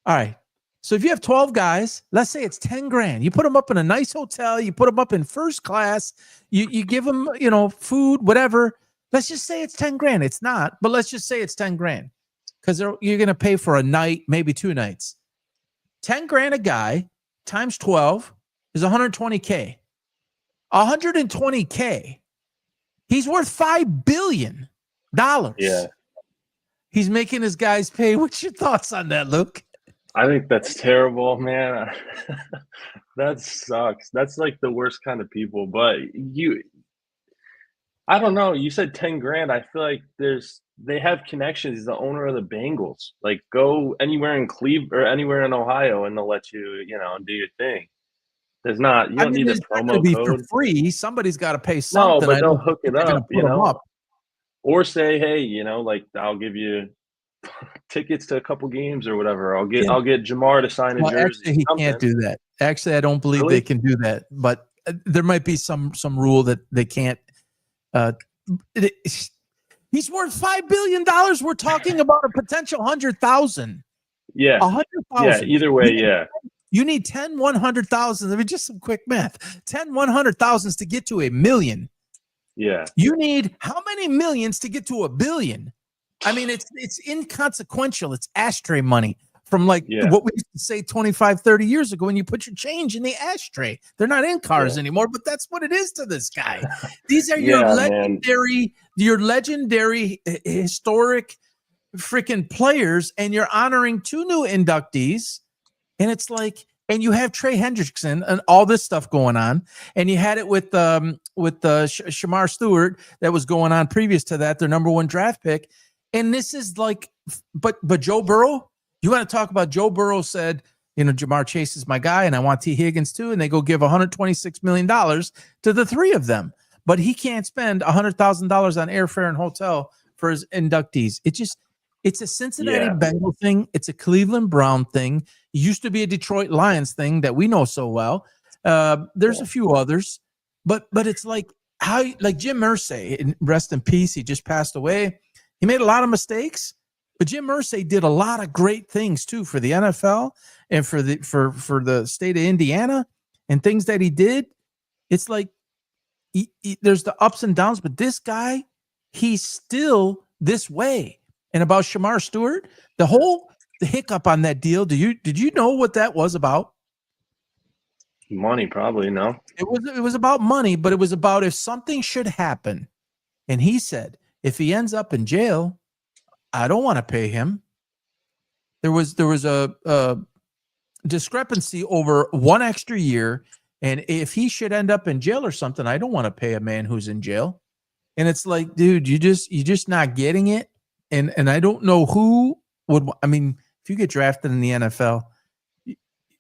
All right. So if you have 12 guys, let's say it's 10 grand. You put them up in a nice hotel. You put them up in first class. You give them, food, whatever. Let's just say it's 10 grand. It's not, but let's just say it's 10 grand because you're going to pay for a night, maybe 2 nights. 10 grand a guy times 12 is 120K. 120K. He's worth $5 billion. Yeah. He's making his guys pay. What's your thoughts on that, Luke? I think that's terrible, man. That sucks. That's like the worst kind of people. But I don't know. You said 10 grand. I feel like they have connections. He's the owner of the Bengals. Like, go anywhere in Cleveland or anywhere in Ohio, and they'll let you, do your thing. You don't need a promo code. For free. Somebody's got to pay something. No, but they'll hook it up, up. Or say, hey, I'll give you tickets to a couple games or whatever. I'll get Jamar to sign a jersey. Actually, he can't do that. Actually, I don't believe they can do that. But there might be some rule that they can't. He's worth $5 billion. We're talking about a potential 100,000. Yeah, 100,000. Yeah, either way, yeah. You need 10 100,000. I mean, just some quick math. 10 100,000s to get to $1 million. Yeah. You need how many millions to get to $1 billion? I mean, it's inconsequential. It's ashtray money from what we used to say 25, 30 years ago when you put your change in the ashtray. They're not in cars anymore, but that's what it is to this guy. These are your legendary historic freaking players, and you're honoring 2 new inductees. And it's like, and you have Trey Hendrickson and all this stuff going on, and you had it with Shamar Stewart that was going on previous to that, their number 1 draft pick. And this is like, but Joe Burrow, you want to talk about Joe Burrow said, Jamar Chase is my guy, and I want T. Higgins too, and they go give $126 million to the 3 of them, but he can't spend $100,000 on airfare and hotel for his inductees. It's a Cincinnati Bengal thing. It's a Cleveland Brown thing. It used to be a Detroit Lions thing that we know so well. There's a few others, but it's like Jim Irsay, rest in peace. He just passed away. He made a lot of mistakes, but Jim Irsay did a lot of great things too for the NFL and for the state of Indiana and things that he did. It's like there's the ups and downs, but this guy, he's still this way. And about Shamar Stewart, the hiccup on that deal. Did you know what that was about? Money, probably. No. It was about money, but it was about if something should happen, and he said, if he ends up in jail, I don't want to pay him. There was a discrepancy over 1 extra year, and if he should end up in jail or something, I don't want to pay a man who's in jail. And it's like, dude, you're just not getting it. And I don't know who would. I mean, if you get drafted in the NFL,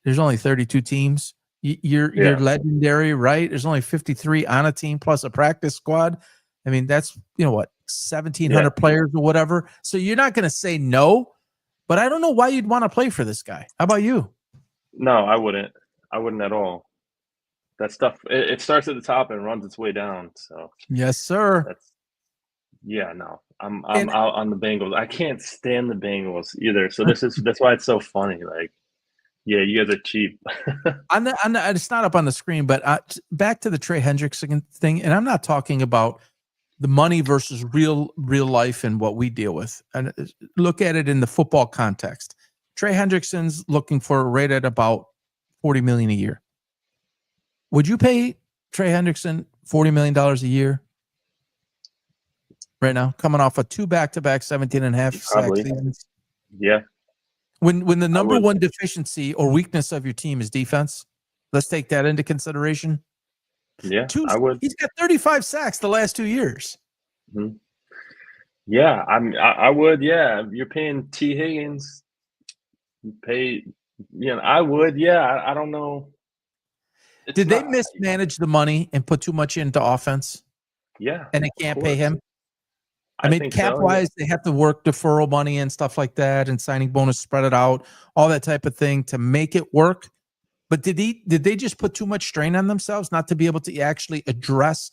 there's only 32 teams. You're legendary, right? There's only 53 on a team plus a practice squad. I mean, that's, 1,700 players or whatever. So you're not going to say no, but I don't know why you'd want to play for this guy. How about you? No, I wouldn't. I wouldn't at all. That stuff, it starts at the top and runs its way down. So Yes, sir. no. I'm out on the Bengals. I can't stand the Bengals either. So that's why it's so funny. Like, yeah, you guys are cheap. It's not up on the screen, but back to the Trey Hendrickson thing, and I'm not talking about the money versus real life and what we deal with. And look at it in the football context. Trey Hendrickson's looking for a rate at about $40 million a year. Would you pay Trey Hendrickson $40 million a year right now, coming off of 2 back-to-back 17.5 sack seasons? Yeah. When the number one deficiency or weakness of your team is defense, let's take that into consideration. Yeah, I would. He's got 35 sacks the last 2 years. Mm-hmm. Yeah, I would. Yeah, you're paying T. Higgins. I would. Yeah, I don't know. Did they mismanage the money and put too much into offense? Yeah, and they can't pay him. I mean, cap so, wise, they have to work deferral money and stuff like that, and signing bonus, spread it out, all that type of thing to make it work. But did they just put too much strain on themselves not to be able to actually address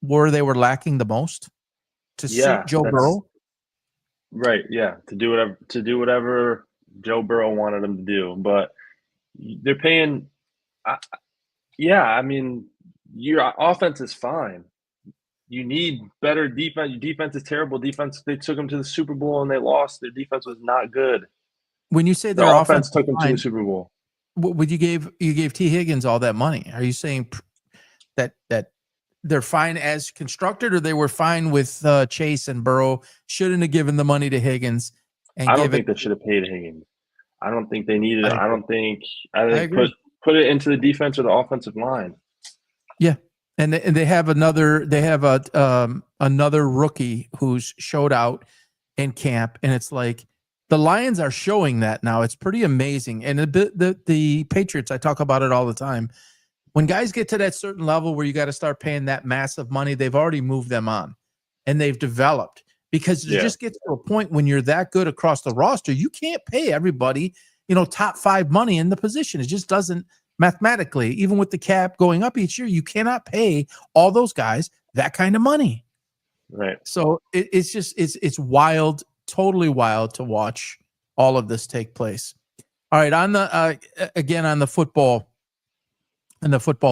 where they were lacking the most to suit Joe Burrow? Right. Yeah. To do whatever Joe Burrow wanted them to do, but they're paying. I mean, your offense is fine. You need better defense. Your defense is terrible. Defense. They took them to the Super Bowl and they lost. Their defense was not good. When you say their offense took them to the Super Bowl, what you gave T. Higgins all that money? Are you saying that they're fine as constructed, or they were fine with Chase and Burrow? Shouldn't have given the money to Higgins. I don't think they should have paid Higgins. I don't think they needed it. I think put it into the defense or the offensive line. Yeah. And they have another rookie who's showed out in camp, and it's like the Lions are showing that now. It's pretty amazing. And the Patriots, I talk about it all the time. When guys get to that certain level where you got to start paying that massive money, they've already moved them on, and they've developed, because it just gets to a point when you're that good across the roster, you can't pay everybody, top 5 money in the position. It just doesn't. Mathematically, even with the cap going up each year, you cannot pay all those guys that kind of money. Right. So it's wild, totally wild to watch all of this take place. All right, on the again on the football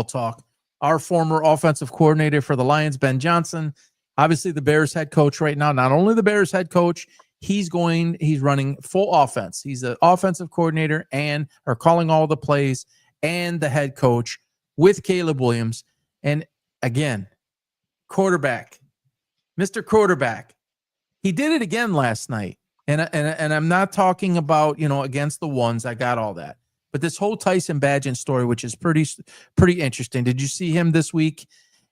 talk, our former offensive coordinator for the Lions, Ben Johnson, obviously the Bears head coach right now. Not only the Bears head coach, he's running full offense. He's the offensive coordinator and are calling all the plays, and the head coach with Caleb Williams. And again, quarterback, Mr. Quarterback, he did it again last night. And I'm not talking about, against the ones. I got all that. But this whole Tyson Bagent story, which is pretty interesting. Did you see him this week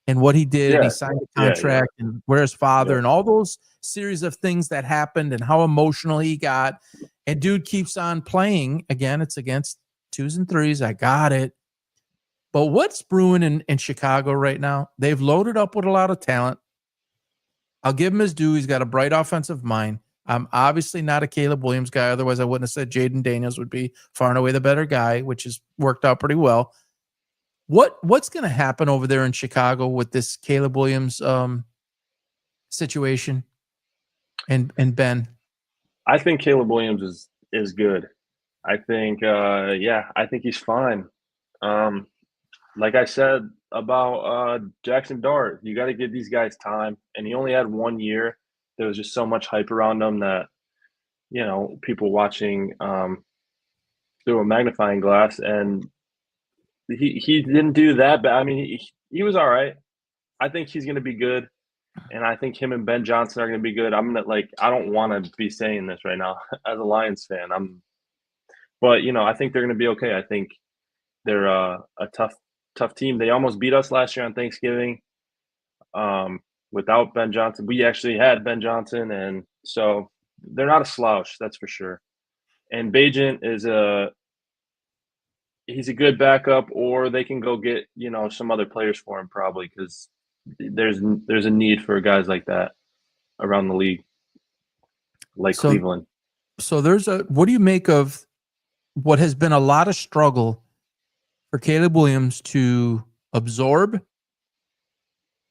and what he did? And he signed a contract and where's his father and all those series of things that happened and how emotional he got. And dude keeps on playing. Again, it's against 2s and 3s. I got it. But what's brewing in Chicago right now? They've loaded up with a lot of talent. I'll give him his due. He's got a bright offensive mind. I'm obviously not a Caleb Williams guy. Otherwise, I wouldn't have said Jaden Daniels would be far and away the better guy, which has worked out pretty well. What's going to happen over there in Chicago with this Caleb Williams situation and Ben? I think Caleb Williams is good. I think, I think he's fine. Like I said about Jaxson Dart, you got to give these guys time. And he only had 1 year. There was just so much hype around him that, people watching through a magnifying glass. And he didn't do that. But, I mean, he was all right. I think he's going to be good. And I think him and Ben Johnson are going to be good. I don't want to be saying this right now as a Lions fan. But, I think they're going to be okay. I think they're a tough team. They almost beat us last year on Thanksgiving without Ben Johnson. We actually had Ben Johnson, and so they're not a slouch, that's for sure. And Bagent he's a good backup, or they can go get, some other players for him probably, because there's a need for guys like that around the league, like So Cleveland. what do you make of what has been a lot of struggle for Caleb Williams to absorb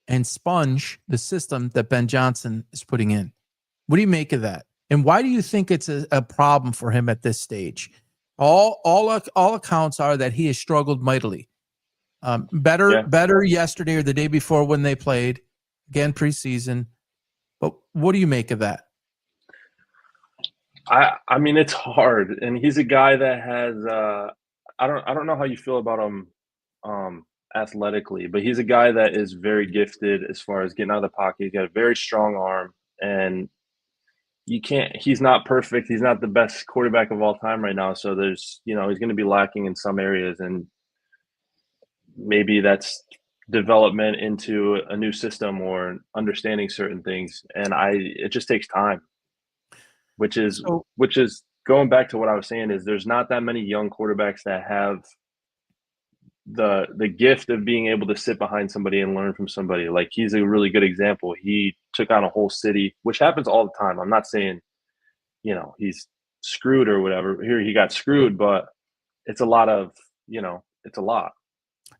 and sponge the system that Ben Johnson is putting in? What do you make of that? And why do you think it's a problem for him at this stage? All accounts are that he has struggled mightily. Better yesterday or the day before when they played again preseason. But what do you make of that? I mean, it's hard, and he's a guy that has. I don't know how you feel about him athletically, but he's a guy that is very gifted as far as getting out of the pocket. He's got a very strong arm, and he's not perfect. He's not the best quarterback of all time right now. So he's going to be lacking in some areas, and maybe that's development into a new system or understanding certain things. And it just takes time, which is going back to what I was saying is there's not that many young quarterbacks that have the gift of being able to sit behind somebody and learn from somebody. Like, he's a really good example. He took on a whole city, which happens all the time. I'm not saying, he's screwed or whatever. Here he got screwed, but it's a lot of, it's a lot.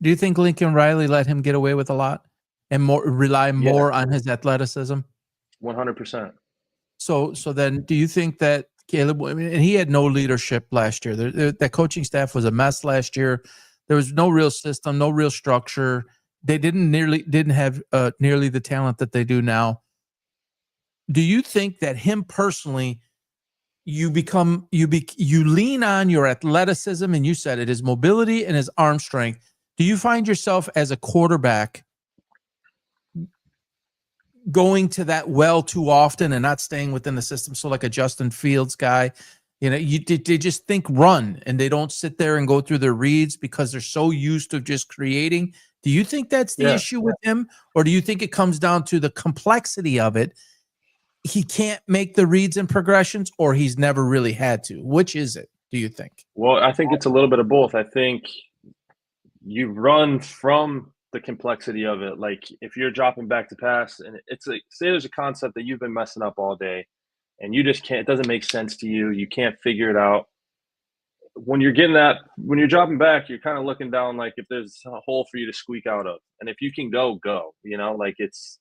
Do you think Lincoln Riley let him get away with a lot and rely more on his athleticism? 100%. So then do you think that Caleb, and he had no leadership last year. That coaching staff was a mess last year. There was no real system, no real structure. They didn't have nearly the talent that they do now. Do you think that him personally, you lean on your athleticism, and you said it, his mobility and his arm strength? Do you find yourself as a quarterback going to that well too often and not staying within the system? So like a Justin Fields guy, they just think run, and they don't sit there and go through their reads because they're so used to just creating. Do you think that's the issue with him? Or do you think it comes down to the complexity of it? He can't make the reads and progressions, or he's never really had to? Which is it, do you think? Well, I think it's a little bit of both. I think you run from the complexity of it. Like, if you're dropping back to pass, and it's like, say there's a concept that you've been messing up all day and you just can't, it doesn't make sense to you. You can't figure it out. When you're dropping back, you're kind of looking down, like if there's a hole for you to squeak out of. And if you can go, like, it's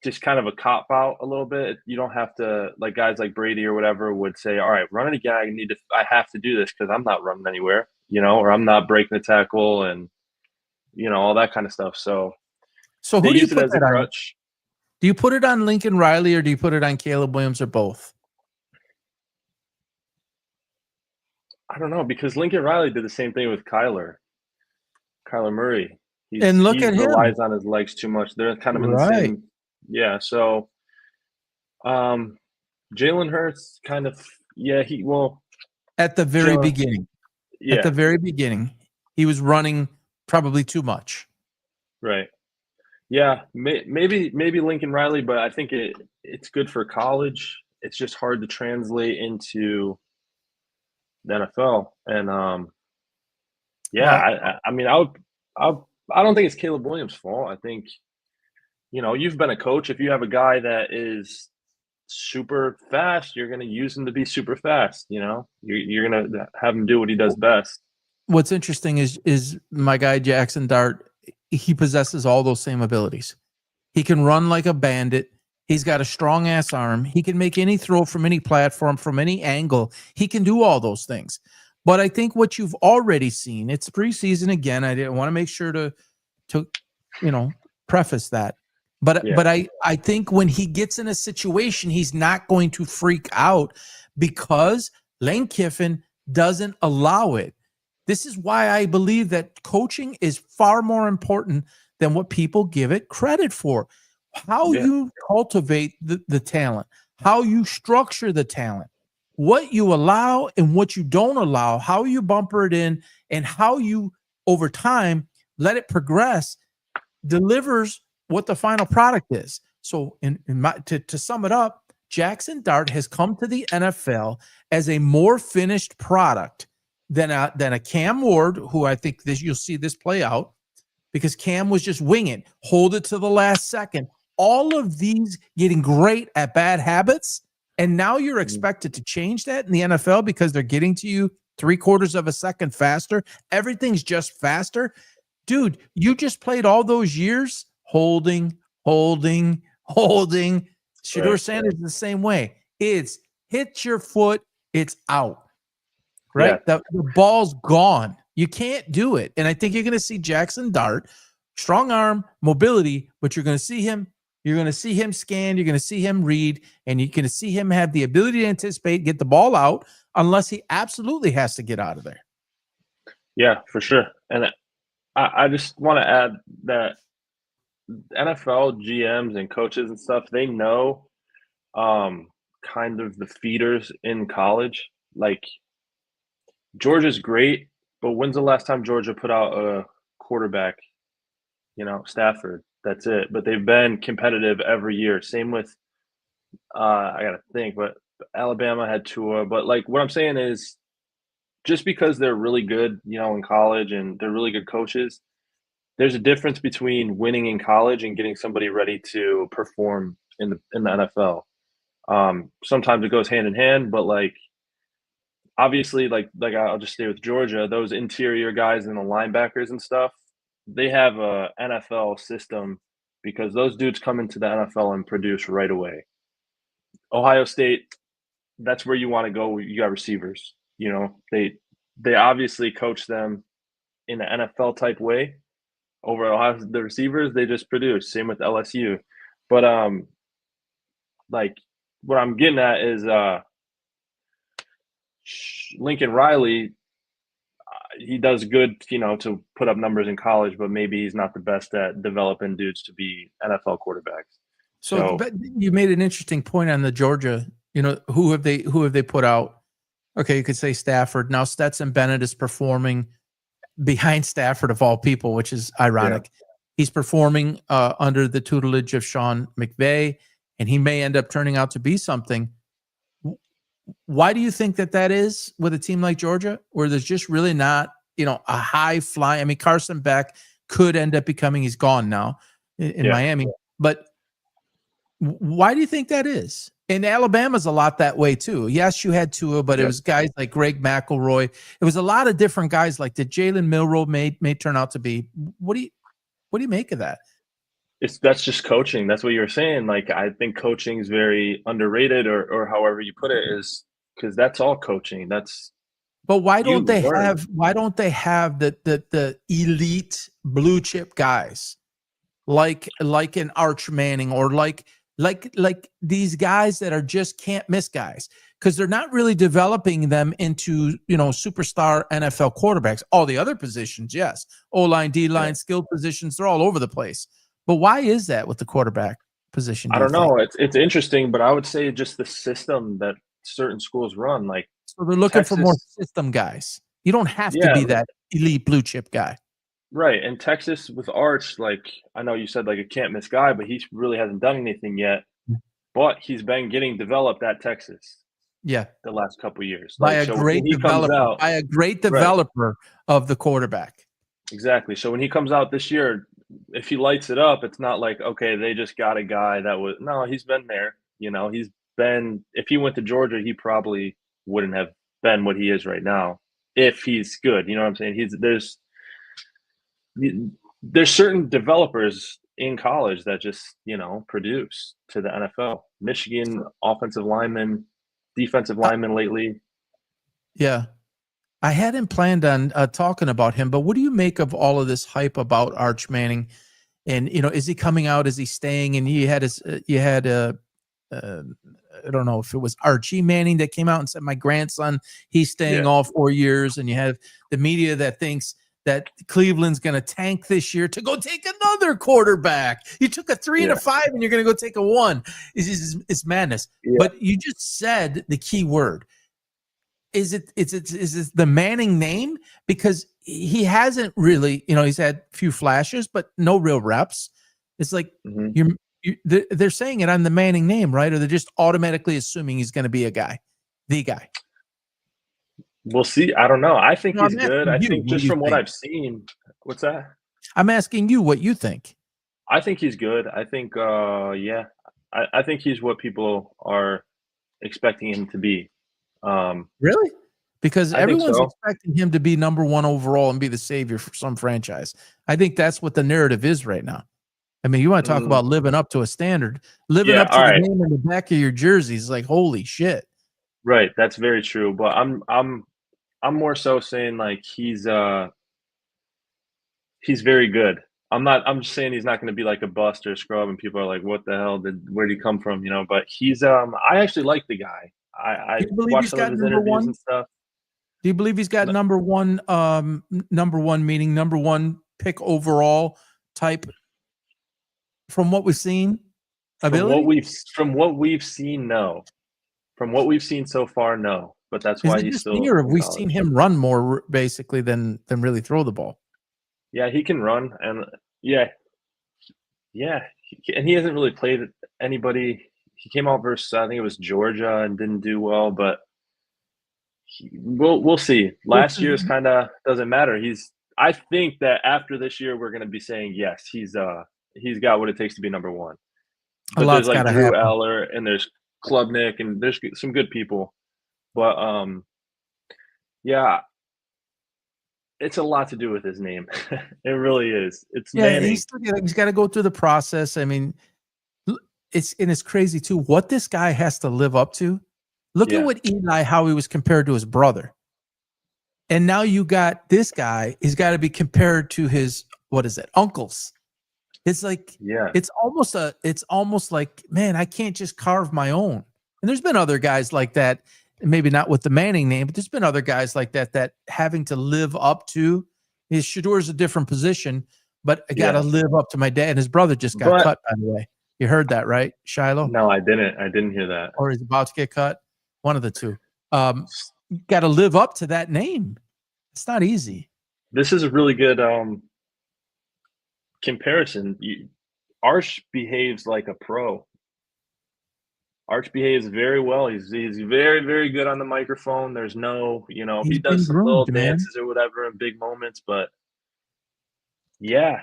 just kind of a cop out a little bit. You don't have to, like guys like Brady or whatever would say, all right, run it again. I have to do this because I'm not running anywhere, or I'm not breaking the tackle and, all that kind of stuff. So who do you put as a crutch. Do you put it on Lincoln Riley, or do you put it on Caleb Williams, or both? I don't know, because Lincoln Riley did the same thing with Kyler Murray. He relies on his legs too much. They're kind of in the same. Yeah. So, Jalen Hurts kind of, at the very beginning. Yeah. At the very beginning, he was running probably too much. Right. Yeah. Maybe Lincoln Riley, but I think it's good for college. It's just hard to translate into the NFL. And I mean, I don't think it's Caleb Williams' fault. I think, you've been a coach. If you have a guy that is super fast, you're going to use him to be super fast. You're going to have him do what he does best. What's interesting is my guy Jaxson Dart. He possesses all those same abilities. He can run like a bandit. He's got a strong ass arm. He can make any throw from any platform, from any angle. He can do all those things. But I think what you've already seen, it's preseason again. I didn't want to make sure to preface that. But I think when he gets in a situation, he's not going to freak out because Lane Kiffin doesn't allow it. This is why I believe that coaching is far more important than what people give it credit for. How you cultivate the talent, how you structure the talent, what you allow and what you don't allow, how you bumper it in, and how you, over time, let it progress, delivers what the final product is. So to sum it up, Jaxson Dart has come to the NFL as a more finished product than a Cam Ward, who I think you'll see this play out, because Cam was just winging, hold it to the last second. All of these getting great at bad habits, and now you're expected to change that in the NFL because they're getting to you 3/4 of a second faster. Everything's just faster. Dude, you just played all those years holding. Shedeur Sanders is the same way. It's hit your foot, it's out. Right? Yeah. The ball's gone. You can't do it. And I think you're going to see Jaxson dart, strong arm, mobility, but you're going to see him. You're going to see him scan. You're going to see him read, and you're going to see him have the ability to anticipate, get the ball out, unless he absolutely has to get out of there. Yeah, for sure. And I just want to add that NFL GMs and coaches and stuff, they know kind of the feeders in college. Like, Georgia's great, but when's the last time Georgia put out a quarterback? Stafford. That's it. But they've been competitive every year. Same with I gotta think, but Alabama had Tua. But like, what I'm saying is, just because they're really good, in college and they're really good coaches, there's a difference between winning in college and getting somebody ready to perform in the NFL. Sometimes it goes hand in hand, but like, obviously, like I'll just stay with Georgia. Those interior guys and the linebackers and stuff, they have a NFL system because those dudes come into the NFL and produce right away. Ohio State, that's where you want to go. You got receivers. They obviously coach them in an NFL type way. Over Ohio, the receivers, they just produce. Same with LSU. But like, what I'm getting at is Lincoln Riley, he does good, to put up numbers in college, but maybe he's not the best at developing dudes to be NFL quarterbacks. So you made an interesting point on the Georgia. Who have they put out? Okay, you could say Stafford. Now Stetson Bennett is performing behind Stafford of all people, which is ironic. Yeah. He's performing under the tutelage of Sean McVay, and he may end up turning out to be something. Why do you think that is with a team like Georgia, where there's just really not, a high fly? I mean, Carson Beck could end up becoming, he's gone now in Miami, but why do you think that is? And Alabama's a lot that way too. Yes, you had Tua, but it was guys like Greg McElroy. It was a lot of different guys like that. Jalen Milroe may turn out to be. What do you make of that? That's just coaching. That's what you're saying. Like, I think coaching is very underrated, or however you put it, is because that's all coaching. But why don't they have the elite blue chip guys like an Arch Manning, or like these guys that are just can't miss guys, because they're not really developing them into superstar NFL quarterbacks. All the other positions, yes, O-line, D-line, skill positions, they're all over the place. But why is that with the quarterback position? I don't know. It's interesting, but I would say just the system that certain schools run. Like, so they're looking for more system guys. You don't have to be that elite blue chip guy. Right. And Texas with Arch, like, I know you said like a can't miss guy, but he really hasn't done anything yet. But he's been getting developed at Texas. Yeah. The last couple of years. By a great developer of the quarterback. Exactly. So when he comes out this year, if he lights it up, it's not like, okay, they just got a guy he's been there. He's been, if he went to Georgia, he probably wouldn't have been what he is right now if he's good. You know what I'm saying? There's certain developers in college that just, produce to the NFL. Michigan offensive lineman, defensive lineman lately. Yeah. I hadn't planned on talking about him, but what do you make of all of this hype about Arch Manning? And, is he coming out? Is he staying? And I don't know if it was Archie Manning that came out and said, my grandson, he's staying all 4 years. And you have the media that thinks that Cleveland's going to tank this year to go take another quarterback. You took a 3 and a 5 and you're going to go take a 1. It's madness. Yeah. But you just said the key word. Is it the Manning name? Because he hasn't really, he's had a few flashes, but no real reps. It's like they're saying it on the Manning name, right? Or they're just automatically assuming he's going to be the guy. We'll see. I don't know. I think he's good. I think just from what I've seen. What's that? I'm asking you what you think. I think he's good. I think, yeah, I think he's what people are expecting him to be. Really? Because I think everyone's so. expecting him to be number one overall and be the savior for some franchise. I think that's what the narrative is right now. I mean, you want to talk Mm, about living up to a standard, living yeah, up to all the right, name on the back of your jersey is like, holy shit. right. That's very true. But I'm more so saying like he's very good. I'm just saying he's not going to be like a bust or a scrub, and people are like, "What the hell where'd he come from?" You know. But I actually like the guy. I Do you believe watched he's some of got his number interviews and one? stuff. Do you believe he's got No, number one meaning number one pick overall type from what we've seen ability? from what we've seen, no. From what we've seen so far, no. But that's Is why it he's just me still or have in we seen college. him run more basically than really throw the ball? Yeah, he can run, and yeah, yeah, and he hasn't really played anybody. He came out versus I think it was Georgia and didn't do well, but we'll see. This Last is year's kind of doesn't matter. I think that after this year, we're going to be saying yes, he's got what it takes to be number one. a But there's lot's got like to Drew happen. Eller and there's Klubnik and there's some good people, but yeah, it's a lot to do with his name. It really is. It's Yeah, Manning. he's got to go through the process. I mean, it's crazy too what this guy has to live up to. Look at Yeah, what Eli how he was compared to his brother. And now you got this guy, he's got to be compared to his what is it? Uncles. It's like yeah, it's almost like, man, I can't just carve my own. And there's been other guys like that, maybe not with the Manning name, but there's been other guys like that having to live up to. His Shedeur is a different position, but I got to yeah. live up to my dad. And his brother just got But cut, by the way. You heard that, right, Shiloh? no, I didn't. I didn't hear that. Or he's about to get cut. One of the two. Got to live up to that name. It's not easy. This is a really good comparison. Arch behaves like a pro. Arch behaves very well. He's very, very good on the microphone. There's no, he He's been does some little groomed, man. dances or whatever in big moments, but yeah,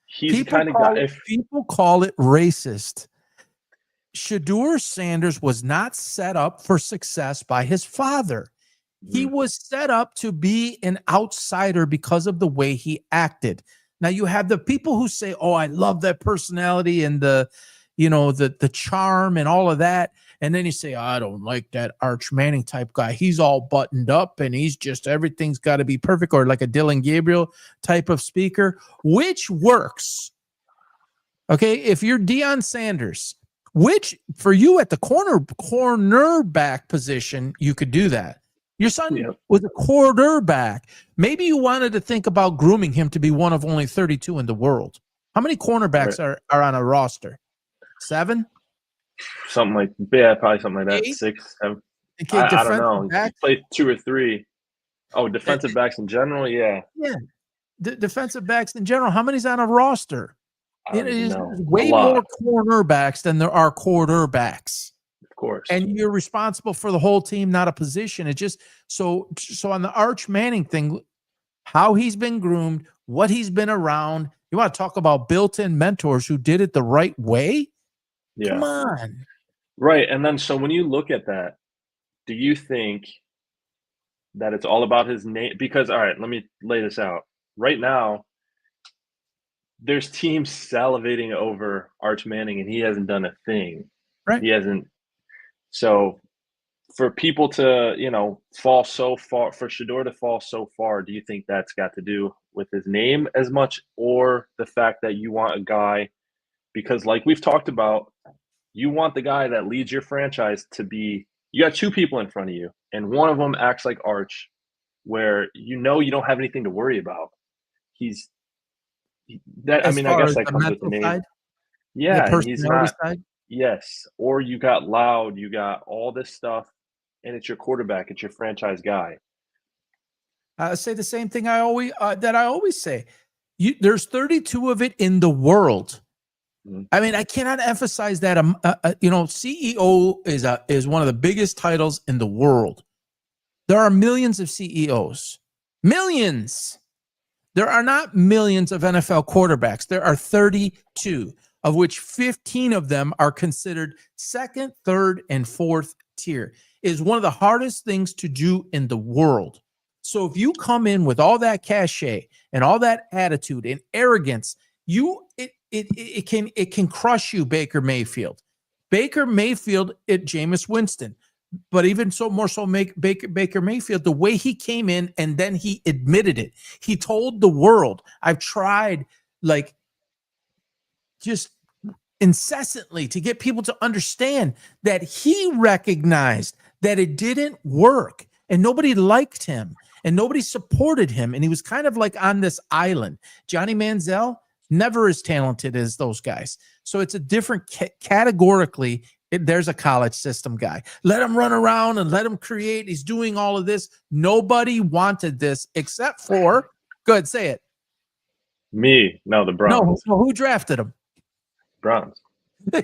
he's the People kind of guy. call it If people call it racist. Shedeur Sanders was not set up for success by his father. He mm, was set up to be an outsider because of the way he acted. Now you have the people who say, "Oh, I love that personality and the charm and all of that," and then you say, "I don't like that Arch Manning type guy. He's all buttoned up and he's just everything's got to be perfect," or like a Dylan Gabriel type of speaker, which works. Okay, if you're Deion Sanders, which for you at the cornerback position, you could do that. Your son yeah, was a quarterback. Maybe you wanted to think about grooming him to be one of only 32 in the world. How many right. cornerbacks are on a roster? 7? Something like yeah, probably something like that. 8? 6, 7. Okay, I don't defensive know. He backs. played 2 or 3. Oh, Uh, defensive backs in general, yeah. yeah, defensive backs in general. How many's on a roster? I It don't even is know. A way more lot, cornerbacks than there are quarterbacks. of course. And you're responsible for the whole team, not a position. It just so on the Arch Manning thing, how he's been groomed, what he's been around. You want to talk about built-in mentors who did it the right way? Come Yeah. on. Right, and then so when you look at that, do you think that it's all about his name? Because, all right, let me lay this out. Right now, there's teams salivating over Arch Manning, and he hasn't done a thing. Right. He hasn't. So for people to, fall so far, for Shedeur to fall so far, do you think that's got to do with his name as much, or the fact that you want a guy? Because, like we've talked about, you want the guy that leads your franchise to be. You got two people in front of you, and one of them acts like Arch, where you don't have anything to worry about. He's that. I As mean, I far guess as that the comes with the mental name. side, the Yeah, and he's personality not. side, Yes, or you got loud, you got all this stuff, and it's your quarterback, it's your franchise guy. I say the same thing I always say. There's 32 of it in the world. Mhm. I mean, I cannot emphasize that. CEO is one of the biggest titles in the world. There are millions of CEOs, millions. There are not millions of NFL quarterbacks. There are 32, of which 15 of them are considered second, third, and fourth tier. It is one of the hardest things to do in the world. So if you come in with all that cachet and all that attitude and arrogance, it can crush you, Baker Mayfield. Baker Mayfield at Jameis Winston. But even more so, Baker Mayfield, the way he came in and then he admitted it. He told the world, I've tried like just incessantly to get people to understand that he recognized that it didn't work and nobody liked him and nobody supported him. And he was kind of like on this island. Johnny Manziel, never as talented as those guys. So it's a different categorically. There's a college system guy. Let him run around and let him create. He's doing all of this. Nobody wanted this except for, go ahead, say it. Me. No, the Browns. No, who drafted him? Browns. The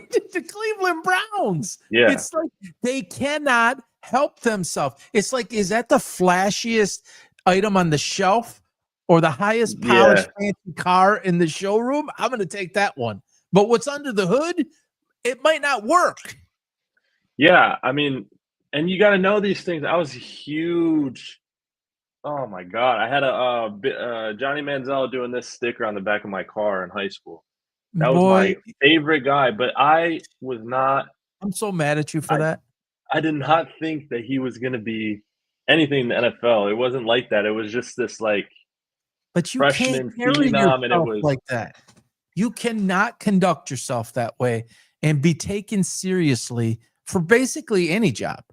Cleveland Browns. Yeah. It's like they cannot help themselves. It's like, is that the flashiest item on the shelf or the highest polished fancy car in the showroom? I'm going to take that one. But what's under the hood? It might not work. Yeah, I mean, and you got to know these things. I was huge. Oh my God, I had a Johnny Manziel doing this sticker on the back of my car in high school. That was my favorite guy, but I was not. I'm so mad at you for that. I did not think that he was going to be anything in the NFL. It wasn't like that. It was just this like. But you freshman can't carry yourself and it was like that. You cannot conduct yourself that way and be taken seriously for basically any job.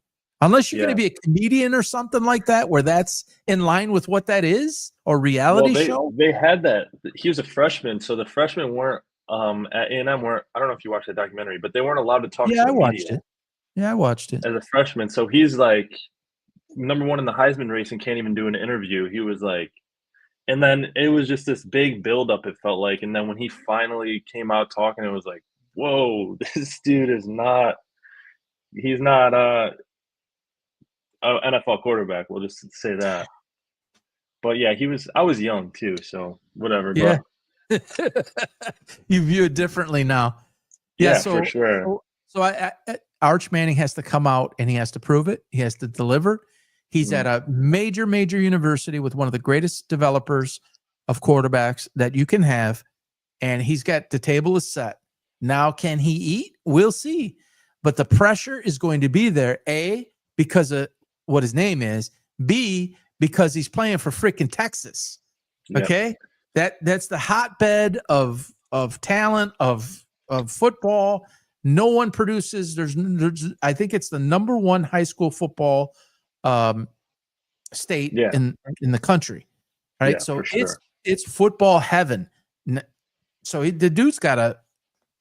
Unless you're going to be a comedian or something like that, where that's in line with what that is, or reality show. They had that. He was a freshman, so the freshmen weren't at A&M weren't. I don't know if you watched the documentary, but they weren't allowed to talk to the media. Yeah, I watched it. As a freshman, so he's like number one in the Heisman race and can't even do an interview. He was like, and then it was just this big buildup, it felt like. And then when he finally came out talking, it was like, whoa, this dude is not – he's not an NFL quarterback. We'll just say that. But, yeah, I was young too, so whatever. Yeah. You view it differently now. Yeah, for sure. So Arch Manning has to come out and he has to prove it. He has to deliver. He's at a major, major university with one of the greatest developers of quarterbacks that you can have, and he's got the table is set. Now, can he eat? We'll see. But the pressure is going to be there, A, because of what his name is, B, because he's playing for freaking Texas. Okay? Yep. That's the hotbed of talent, of football. No one produces. There's I think it's the number one high school football state in the country, right? So it's football heaven. So the dude's got a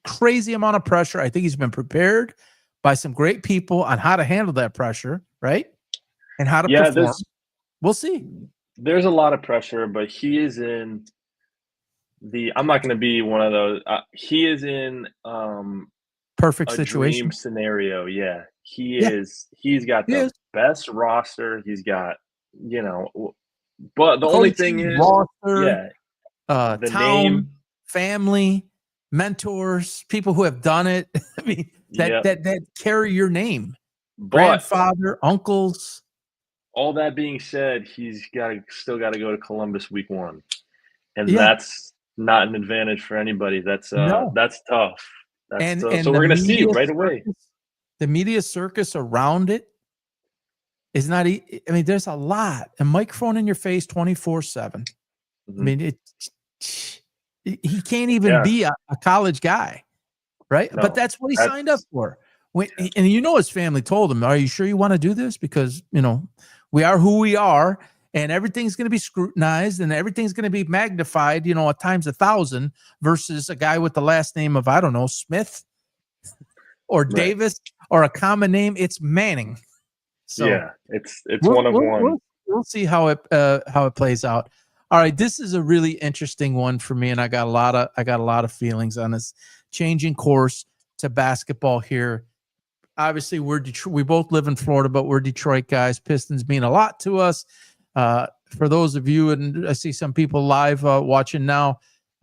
crazy amount of pressure. I think he's been prepared by some great people on how to handle that pressure, right? And how to perform. We'll see. There's a lot of pressure, but he is in I'm not going to be one of those. He is in perfect situation dream scenario. Yeah, he is. He's got the best roster. He's got, but the only thing is roster, the town, name, family, mentors, people who have done it. I mean, that carry your name, grandfather, uncles. All that being said, he's still got to go to Columbus week 1, and that's not an advantage for anybody. That's tough. And so we're going to see right away. The media circus around it is not. I mean, there's a lot. A microphone in your face 24/7. I mean, he can't even be a college guy, right? No, but that's what he signed up for. And his family told him, "Are you sure you want to do this? Because we are who we are, and everything's going to be scrutinized, and everything's going to be magnified, at times 1,000 versus a guy with the last name of, I don't know, Smith or Davis or a common name. It's Manning." So it's one of one. We'll see how it plays out. All right, this is a really interesting one for me, and I got a lot of feelings on this changing course to basketball here. Obviously, we both live in Florida, but we're Detroit guys. Pistons mean a lot to us. for those of you, and I see some people live watching now,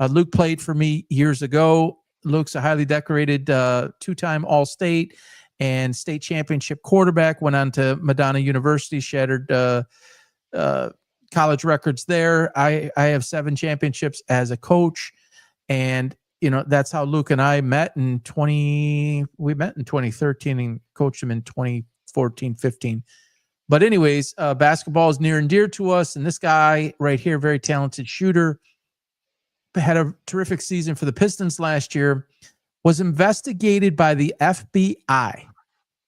Luke played for me years ago. Luke's a highly decorated two-time All-State and state championship quarterback, went on to Madonna University, shattered college records there. I have 7 championships as a coach, and that's how Luke and I met in 2013 and coached him in 2014, 15. But anyways, basketball is near and dear to us, and this guy right here, very talented shooter, had a terrific season for the Pistons last year, was investigated by the FBI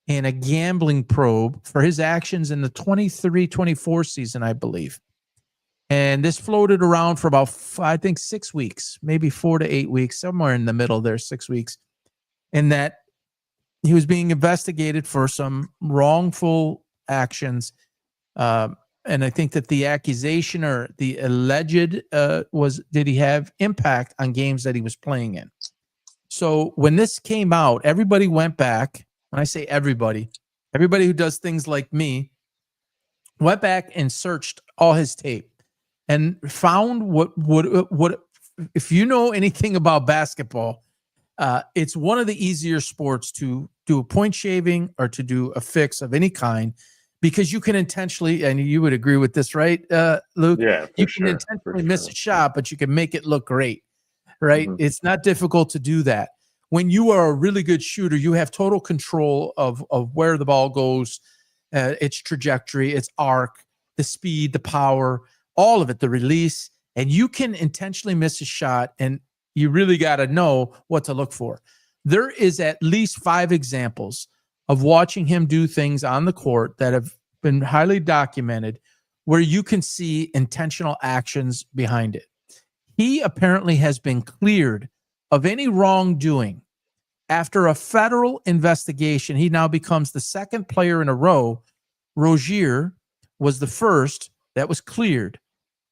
in a gambling probe for his actions in the 23-24 season, I believe. And this floated around for about, I think, 6 weeks, maybe 4 to 8 weeks, somewhere in the middle there, 6 weeks. And that he was being investigated for some wrongful actions. And I think that the accusation or the alleged was, did he have impact on games that he was playing in? So when this came out, everybody went back. When I say everybody who does things like me went back and searched all his tape and found what if you know anything about basketball, it's one of the easier sports to do a point shaving or to do a fix of any kind, because you can intentionally, and you would agree with this, right, Luke? Yeah, you can intentionally miss a shot, but you can make it look great, right? Mm-hmm. It's not difficult to do that. When you are a really good shooter, you have total control of where the ball goes, its trajectory, its arc, the speed, the power, all of it, the release, and you can intentionally miss a shot, and you really got to know what to look for. There is at least 5 examples of watching him do things on the court that have been highly documented where you can see intentional actions behind it. He apparently has been cleared of any wrongdoing. After a federal investigation, he now becomes the 2nd player in a row. Rozier was the first that was cleared.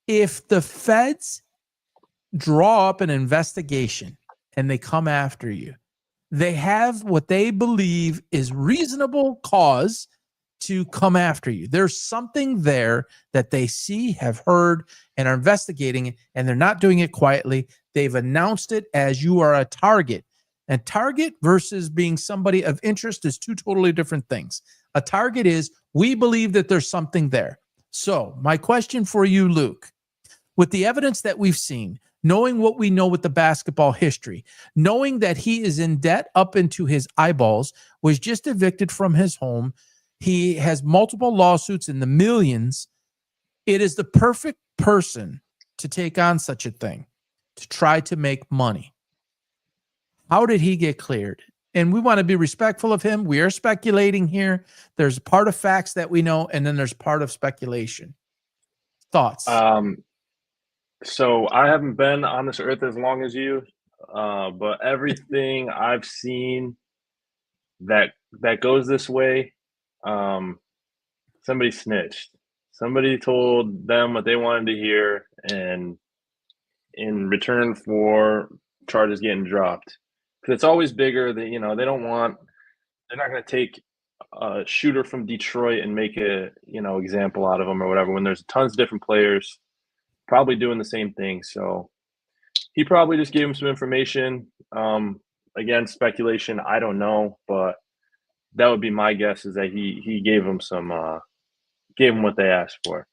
If the feds draw up an investigation and they come after you, they have what they believe is reasonable cause to come after you. There's something there that they see, have heard, and are investigating, and they're not doing it quietly. They've announced it as you are a target. And target versus being somebody of interest is 2 totally different things. A target is, we believe that there's something there. So my question for you, Luke, with the evidence that we've seen, knowing what we know with the basketball history, knowing that he is in debt up into his eyeballs, was just evicted from his home, he has multiple lawsuits in the millions, it is the perfect person to take on such a thing, to try to make money. How did he get cleared? And we want to be respectful of him. We are speculating here. There's part of facts that we know, and then there's part of speculation. Thoughts? So I haven't been on this earth as long as you, but everything I've seen that goes this way, somebody snitched. Somebody told them what they wanted to hear, and in return for charges getting dropped. Because it's always bigger. They're not going to take a shooter from Detroit and make a example out of him or whatever, when there's tons of different players probably doing the same thing. So he probably just gave him some information. Again, speculation, I don't know, but that would be my guess, is that he gave him gave him what they asked for.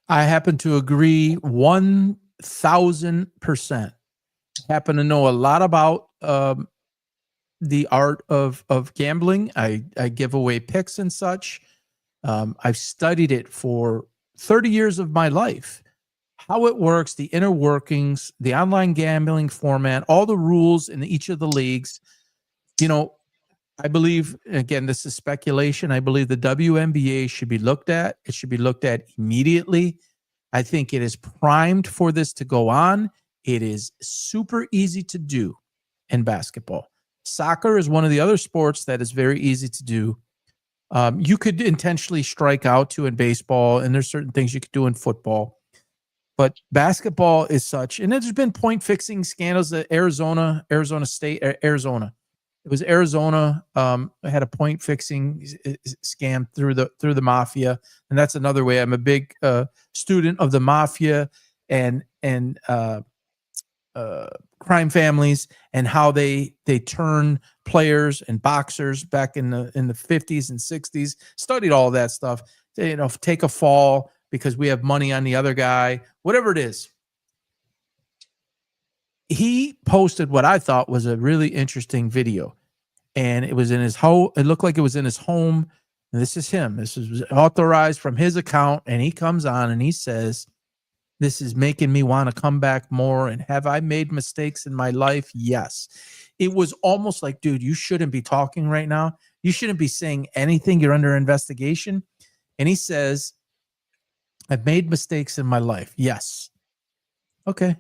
I happen to agree 1,000%. Happen to know a lot about the art of gambling. I give away picks and such. I've studied it for 30 years of my life, how it works, the inner workings, the online gambling format, all the rules in each of the leagues. I believe, again, this is speculation, I believe the WNBA should be looked at. It should be looked at immediately. I think it is primed for this to go on. It is super easy to do in basketball. Soccer is one of the other sports that is very easy to do. You could intentionally strike out too in baseball, and there's certain things you could do in football. But basketball is such, and there's been point fixing scandals at Arizona State. It was Arizona. Had a point fixing scam through the mafia, and that's another way. I'm a big student of the mafia and crime families and how they turn players and boxers back in the 50s and 60s. Studied all that stuff. Take a fall because we have money on the other guy. Whatever it is. He posted what I thought was a really interesting video, and it was in his home. It looked like it was in his home. And this is him. This is authorized from his account, and he comes on and he says, "This is making me want to come back more. And have I made mistakes in my life? Yes." It was almost like, dude, you shouldn't be talking right now. You shouldn't be saying anything. You're under investigation. And he says, "I've made mistakes in my life. Yes." Okay.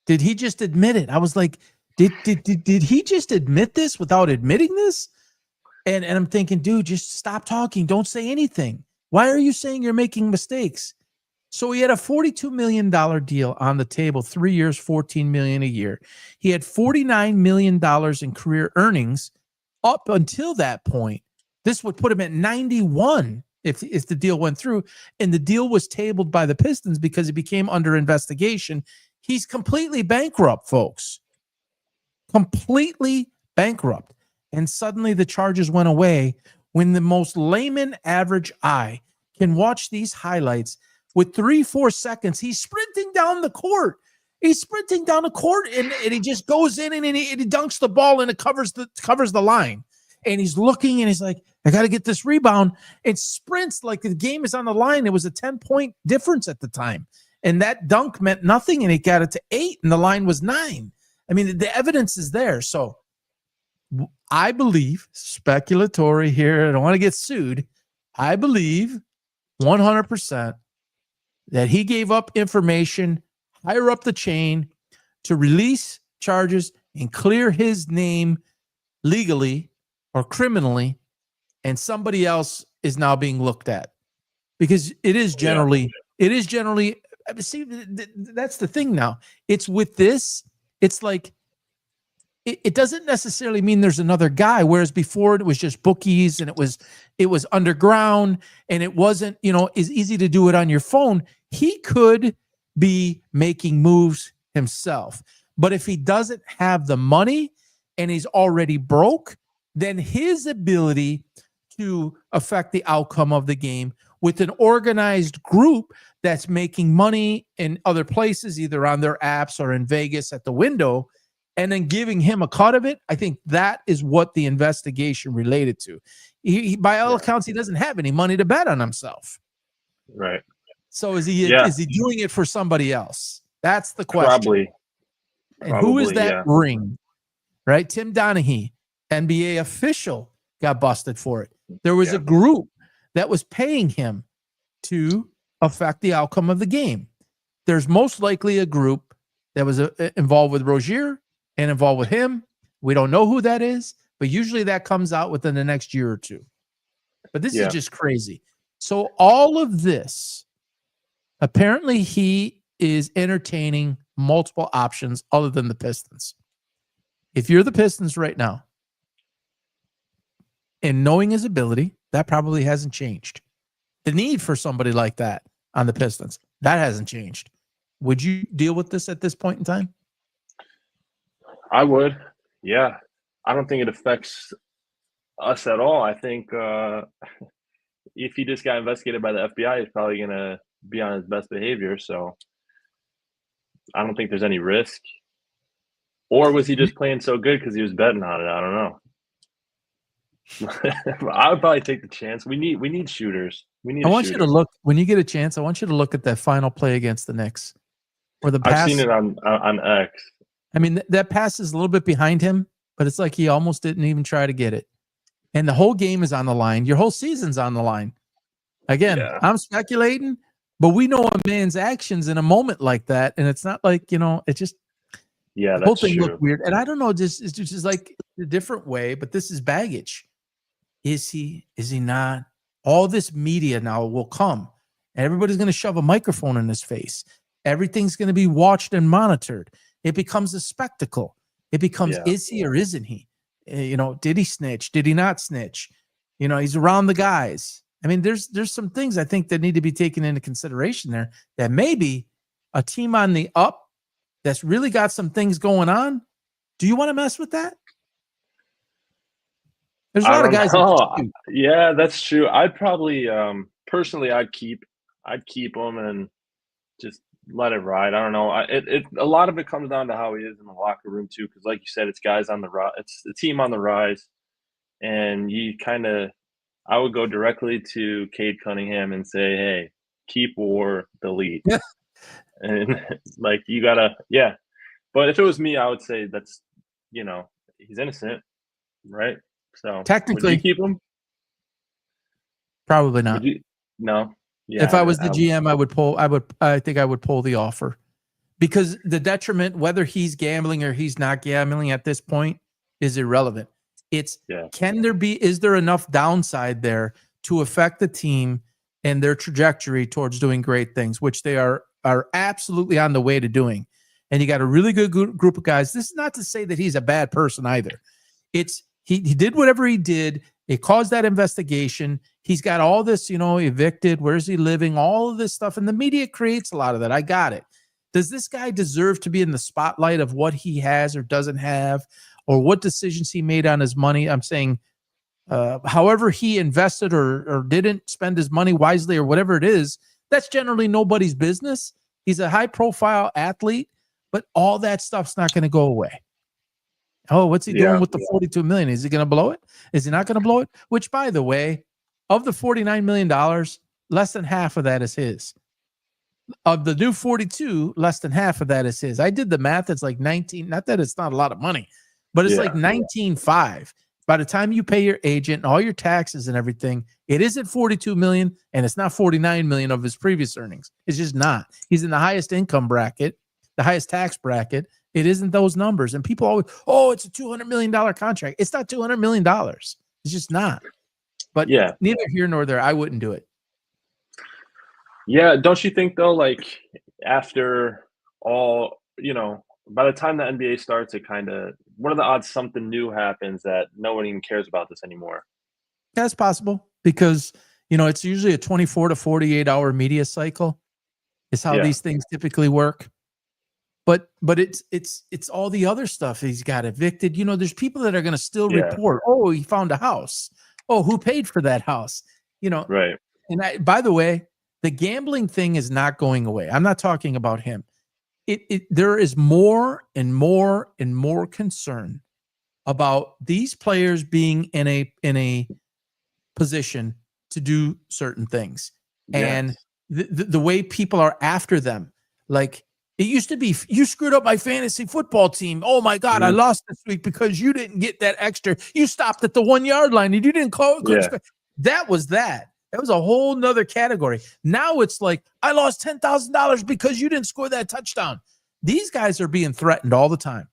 Did he just admit it? I was like, did he just admit this without admitting this? And I'm thinking, dude, just stop talking. Don't say anything. Why are you saying you're making mistakes? So he had a $42 million deal on the table, 3 years, $14 million a year. He had $49 million in career earnings up until that point. This would put him at 91 if the deal went through. And the deal was tabled by the Pistons because it became under investigation. He's completely bankrupt, folks. Completely bankrupt. And suddenly the charges went away when the most layman average eye can watch these highlights with 3-4 seconds. He's sprinting down the court. He's sprinting down the court and he just goes in and he dunks the ball and it covers the line. And he's looking and he's like, I got to get this rebound. It sprints like the game is on the line. It was a 10-point difference at the time. And that dunk meant nothing, and he got it to 8, and the line was 9. I mean, the evidence is there. So I believe, speculatory here, I don't want to get sued. I believe 100% that he gave up information higher up the chain to release charges and clear his name legally or criminally, and somebody else is now being looked at. Because it is generally see, that's the thing now. It's with this, it's like, it doesn't necessarily mean there's another guy, whereas before it was just bookies and it was underground and it wasn't, as easy to do it on your phone. He could be making moves himself. But if he doesn't have the money and he's already broke, then his ability to affect the outcome of the game with an organized group that's making money in other places, either on their apps or in Vegas at the window, and then giving him a cut of it, I think that is what the investigation related to. He by all accounts, he doesn't have any money to bet on himself. Right. So is he doing it for somebody else? That's the question. Probably. And who is that ring? Right? Tim Donaghy, NBA official, got busted for it. There was a group that was paying him to affect the outcome of the game. There's most likely a group that was involved with Rozier and involved with him. We don't know who that is, but usually that comes out within the next year or two. But this is just crazy. So all of this, apparently he is entertaining multiple options other than the Pistons. If you're the Pistons right now, and knowing his ability, that probably hasn't changed. The need for somebody like that on the Pistons, that hasn't changed. Would you deal with this at this point in time? I would. Yeah. I don't think it affects us at all. I think if he just got investigated by the FBI, he's probably going to be on his best behavior. So I don't think there's any risk. Or was he just playing so good because he was betting on it? I don't know. I would probably take the chance. We need shooters. I want you to look, when you get a chance, I want you to look at that final play against the Knicks. Where the pass, I've seen it on X. I mean, that pass is a little bit behind him, but it's like he almost didn't even try to get it. And the whole game is on the line. Your whole season's on the line. Again, I'm speculating, but we know a man's actions in a moment like that. And it's not like, it just, the whole thing looked weird. And I don't know, it's just like a different way, but this is baggage. Is he not? All this media now will come. And everybody's going to shove a microphone in his face. Everything's going to be watched and monitored. It becomes a spectacle. It becomes, is he or isn't he? Did he snitch? Did he not snitch? He's around the guys. I mean, there's some things I think that need to be taken into consideration there, that maybe a team on the up that's really got some things going on. Do you want to mess with that? There's a lot of guys. Yeah, that's true. I'd probably personally I'd keep him and just let it ride. I don't know. A lot of it comes down to how he is in the locker room too, because like you said, it's guys on the rise. It's the team on the rise, and I would go directly to Cade Cunningham and say, "Hey, keep or delete." Yeah. And like you gotta, yeah. But if it was me, I would say that's, he's innocent, right? So technically, would you keep him? Probably not. No. Yeah. If I was the GM, I think I would pull the offer, because the detriment, whether he's gambling or he's not gambling at this point, is irrelevant. It's is there enough downside there to affect the team and their trajectory towards doing great things, which they are absolutely on the way to doing. And you got a really good group of guys. This is not to say that he's a bad person either. It's he did whatever he did. It caused that investigation. He's got all this, evicted. Where's he living? All of this stuff. And the media creates a lot of that. I got it. Does this guy deserve to be in the spotlight of what he has or doesn't have, or what decisions he made on his money? I'm saying, however he invested or didn't spend his money wisely or whatever it is, that's generally nobody's business. He's a high-profile athlete, but all that stuff's not going to go away. Oh, what's he doing with the $42 million? Is he going to blow it? Is he not going to blow it? Which, by the way, of the $49 million, less than half of that is his. Of the new 42, less than half of that is his. I did the math. It's like 19. Not that it's not a lot of money, but it's like 19.5. By the time you pay your agent and all your taxes and everything, it isn't $42 million, and it's not $49 million of his previous earnings. It's just not. He's in the highest income bracket, the highest tax bracket. It isn't those numbers. And people always, it's a $200 million contract. It's not $200 million. It's just not. But neither here nor there. I wouldn't do it. Yeah. Don't you think, though, like after all, by the time the NBA starts, what are the odds something new happens that no one even cares about this anymore? That's possible, because, it's usually a 24 to 48 hour media cycle is how these things typically work. But it's all the other stuff. He's got evicted. There's people that are going to still report, he found a house. Oh, who paid for that house? Right. And by the way, the gambling thing is not going away. I'm not talking about him. There is more and more and more concern about these players being in a position to do certain things, and the way people are after them. Like, it used to be, you screwed up my fantasy football team. Oh my God, I lost this week because you didn't get that extra. You stopped at the 1 yard line and you didn't call. That was that. That was a whole nother category. Now it's like, I lost $10,000 because you didn't score that touchdown. These guys are being threatened all the time.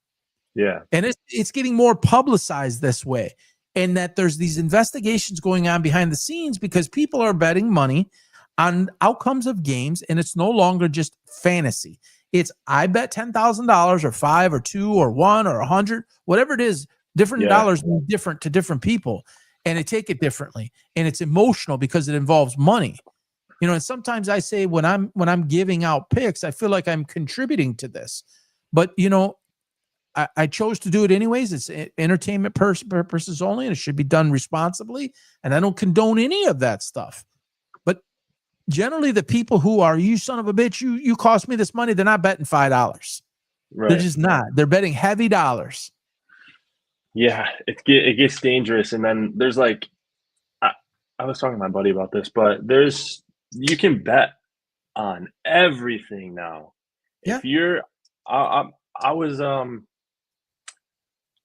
Yeah. And it's getting more publicized this way. And that there's these investigations going on behind the scenes because people are betting money on outcomes of games, and it's no longer just fantasy. It's, I bet $10,000 or 5 or 2 or 1 or 100, whatever it is. Different dollars mean different to different people, and they take it differently. And it's emotional because it involves money. And sometimes I say when I'm giving out picks, I feel like I'm contributing to this. But I chose to do it anyways. It's entertainment purposes only, and it should be done responsibly. And I don't condone any of that stuff. Generally, the people who are, you son of a bitch, you cost me this money, they're not betting $5. Right. They're just not. They're betting heavy dollars. Yeah, it gets dangerous. And then there's like, I was talking to my buddy about this, but you can bet on everything now. Yeah. If you're, I was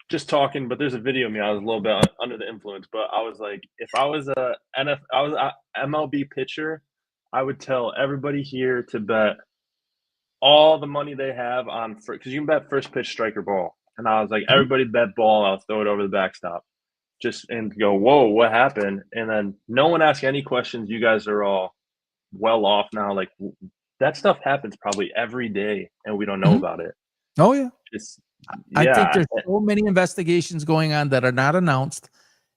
just talking, but there's a video of me. I was a little bit under the influence, but I was like, if I was a MLB pitcher, I would tell everybody here to bet all the money they have on, because you can bet first pitch, striker, ball. And I was like, everybody bet ball. I'll throw it over the backstop, and go, whoa, what happened? And then no one asked any questions. You guys are all well off now. Like, that stuff happens probably every day, and we don't know about it. Oh yeah, I think Yeah, there's so many investigations going on that are not announced.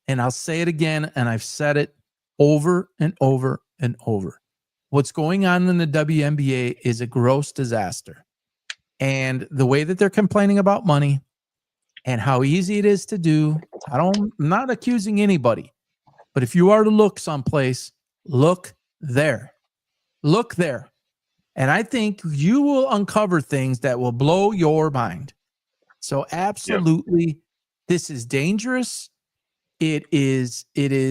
And I'll say it again, and I've said it over and over and over. What's going on in the WNBA is a gross disaster. And the way that they're complaining about money and how easy it is to do, I'm not accusing anybody. But if you are to look someplace, look there. Look there. And I think you will uncover things that will blow your mind. So absolutely, this is dangerous. It is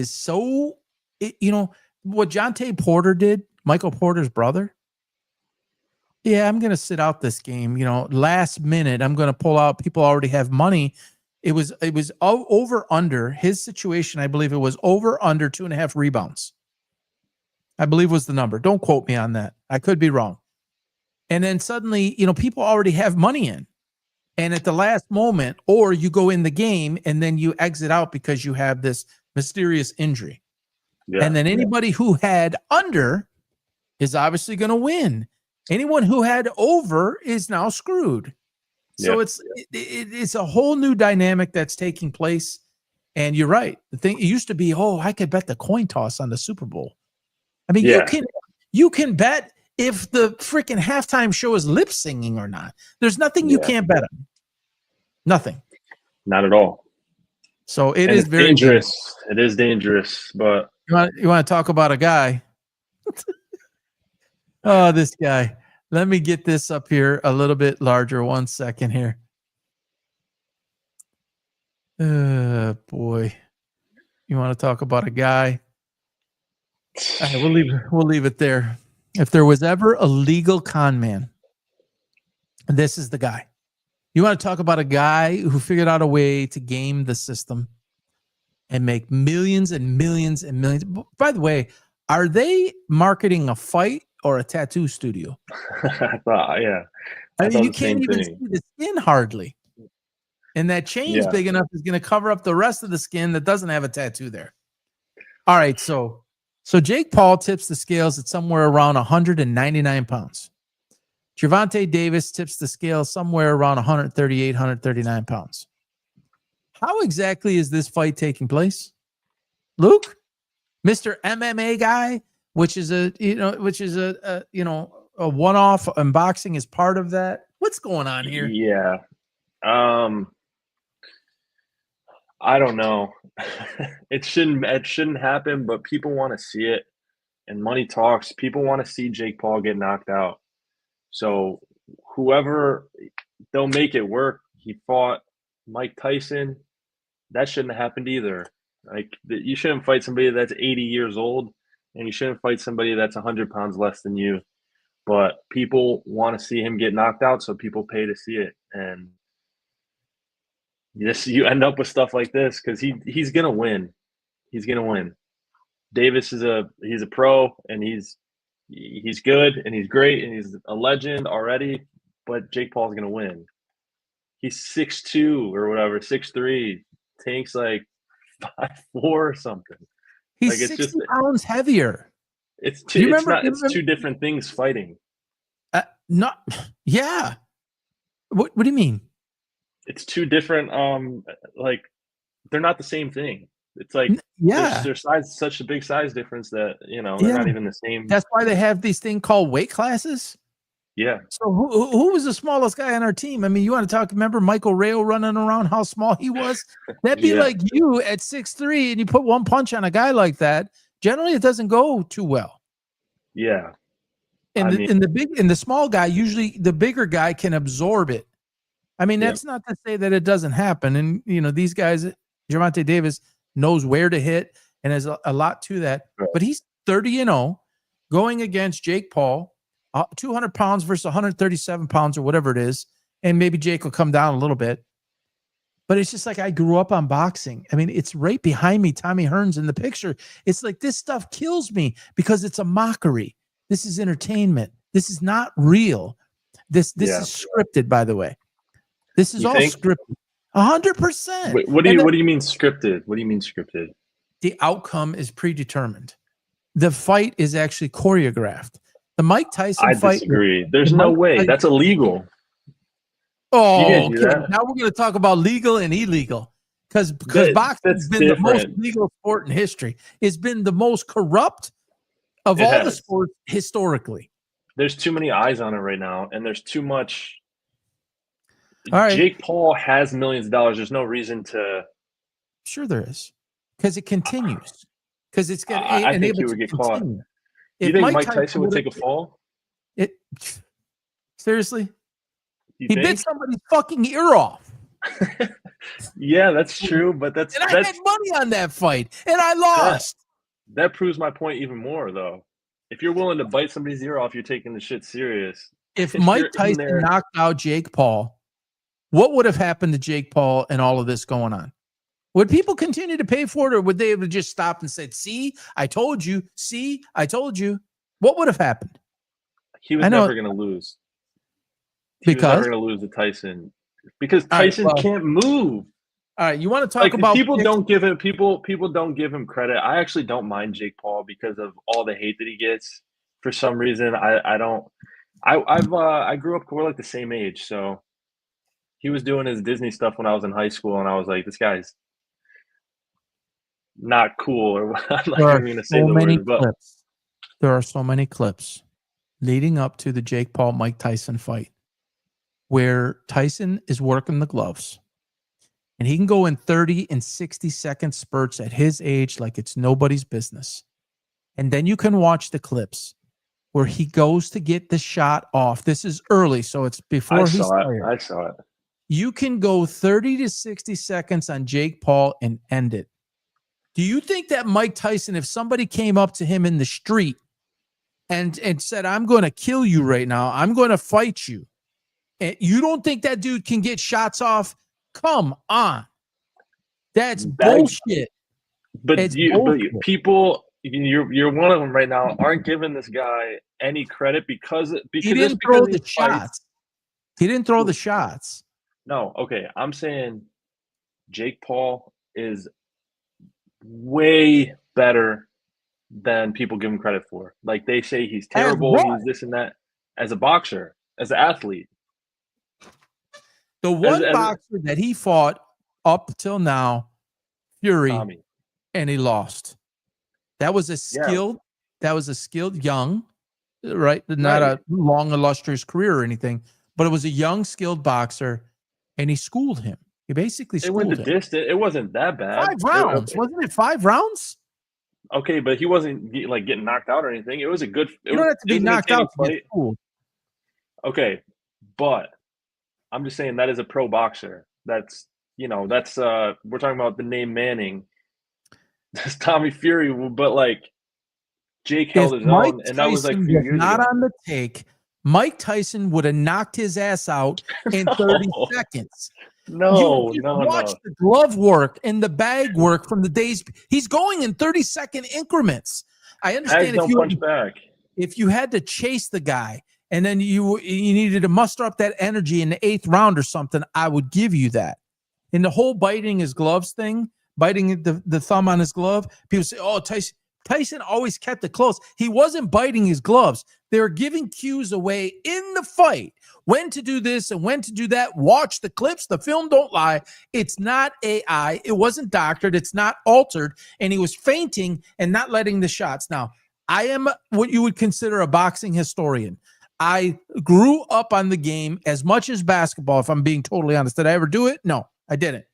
so, what Jonte Porter did, Michael Porter's brother. Yeah, I'm going to sit out this game. Last minute, I'm going to pull out. People already have money. It was over under his situation. I believe it was over under 2.5 rebounds. I believe was the number. Don't quote me on that. I could be wrong. And then suddenly, people already have money in. And at the last moment, or you go in the game and then you exit out because you have this mysterious injury. Yeah, and then anybody who had under is obviously going to win. Anyone who had over is now screwed. So it's a whole new dynamic that's taking place. And you're right. The thing, it used to be, I could bet the coin toss on the Super Bowl. I mean, you can bet if the freaking halftime show is lip singing or not. There's nothing you can't bet on. Nothing. Not at all. So it is very dangerous. It is dangerous, but you want to talk about a guy. Oh, this guy. Let me get this up here a little bit larger. 1 second here. Boy. You want to talk about a guy? All right, we'll leave it there. If there was ever a legal con man, this is the guy. You want to talk about a guy who figured out a way to game the system and make millions and millions and millions. By the way, are they marketing a fight or a tattoo studio? I thought you can't even see the skin hardly. And that chain's big enough is going to cover up the rest of the skin that doesn't have a tattoo there. All right, so Jake Paul tips the scales at somewhere around 199 pounds. Gervonta Davis tips the scale somewhere around 138, 139 pounds. How exactly is this fight taking place? Luke, Mr. MMA guy, which is a one-off, and boxing is part of that. What's going on here? Yeah. I don't know. It shouldn't happen, but people want to see it, and money talks. People want to see Jake Paul get knocked out. So whoever, they'll make it work. He fought Mike Tyson. That shouldn't have happened either. Like, you shouldn't fight somebody that's 80 years old, and you shouldn't fight somebody that's 100 pounds less than you. But people want to see him get knocked out, so people pay to see it. And you end up with stuff like this because he's gonna win. He's gonna win. Davis he's a pro, and he's good, and he's great, and he's a legend already. But Jake Paul's gonna win. He's 6'2" or whatever, 6'3". Tank's like 5'4" or something. He's like, 60 pounds heavier. It's two different things fighting. Yeah. What do you mean? It's two different. Like, they're not the same thing. It's like there's such a big size difference that they're not even the same. That's why they have these thing called weight classes. Yeah. So who was the smallest guy on our team? I mean, you want to talk? Remember Michael Rayo running around? How small he was? That'd be like you at 6'3", and you put one punch on a guy like that. Generally, it doesn't go too well. Yeah. And the small guy, usually the bigger guy can absorb it. I mean, that's not to say that it doesn't happen. And these guys, Gervonta Davis knows where to hit, and there's a lot to that. Right. But he's 30-0 going against Jake Paul, 200 pounds versus 137 pounds or whatever it is. And maybe Jake will come down a little bit. But it's just like, I grew up on boxing. I mean, it's right behind me, Tommy Hearns in the picture. It's like, this stuff kills me because it's a mockery. This is entertainment. This is not real. This is scripted, by the way. This is all scripted. 100%. What do you mean scripted? What do you mean scripted? The outcome is predetermined. The fight is actually choreographed. The Mike Tyson fight. I disagree. There's no way. That's illegal. You can't Oh, do okay. that. Now we're going to talk about legal and illegal because boxing has been different. the most legal sport in history. It's been the most corrupt of all the sports historically. There's too many eyes on it right now, and there's too much. All right. Jake Paul has millions of dollars. There's no reason to. Sure, there is, because it continues. Because it's going to I think enable he to would get caught. continue. You think Mike Tyson would take a fall? Seriously, You he think? bit somebody's fucking ear off. Yeah, that's true, but I had money on that fight, and I lost. That proves my point even more, though. If you're willing to bite somebody's ear off, you're taking the shit serious. If Mike Tyson knocked out Jake Paul, what would have happened to Jake Paul and all of this going on? Would people continue to pay for it, or would they have just stopped and said, "See, I told you. See, I told you"? What would have happened? He was never going to lose. He was never going to lose to Tyson because Tyson can't move. All right, you want to talk about people don't give him credit. I actually don't mind Jake Paul because of all the hate that he gets. For some reason, I don't. I grew up, we're like the same age, so he was doing his Disney stuff when I was in high school, and I was like, this guy's not cool. Or I'm not even going to say the word, but there are so many clips leading up to the Jake Paul Mike Tyson fight where Tyson is working the gloves. And he can go in 30 and 60-second spurts at his age like it's nobody's business. And then you can watch the clips where he goes to get the shot off. This is early, so it's before he's tired. I saw it. You can go 30 to 60 seconds on Jake Paul and end it. Do you think that Mike Tyson, if somebody came up to him in the street and said, "I'm going to kill you right now, I'm going to fight you," and you don't think that dude can get shots off? Come on. That's bullshit. But people, you're one of them right now, aren't giving this guy any credit because he didn't throw the shots. He didn't throw the shots. No, okay. I'm saying Jake Paul is way better than people give him credit for. Like, they say he's terrible, he's this and that. As a boxer, as an athlete. The one boxer that he fought up till now, Fury, Tommy. And he lost. That was a skilled, young, right? Not a long, illustrious career or anything, but it was a young, skilled boxer, and he schooled him. He basically schooled him. It went the distance. It wasn't that bad. 5 rounds. Wasn't it 5 rounds? Okay, but he wasn't like getting knocked out or anything. It was a good. You don't have to be knocked out to get schooled. Okay, but I'm just saying that is a pro boxer. That's we're talking about the name Manning. That's Tommy Fury, but like Jake held his own, and that was like a few years not ago. on the take. Mike Tyson would have knocked his ass out in 30 seconds. No. Watch the glove work and the bag work from the days. He's going in 30-second increments. I understand if you had to chase the guy and then you needed to muster up that energy in the 8th round or something, I would give you that. In the whole biting his gloves thing, biting the thumb on his glove, people say, "Oh, Tyson always kept it close." He wasn't biting his gloves. They were giving cues away in the fight, when to do this and when to do that. Watch the clips. The film don't lie. It's not AI. It wasn't doctored. It's not altered. And he was feinting and not letting the shots. Now, I am what you would consider a boxing historian. I grew up on the game as much as basketball, if I'm being totally honest. Did I ever do it? No, I didn't.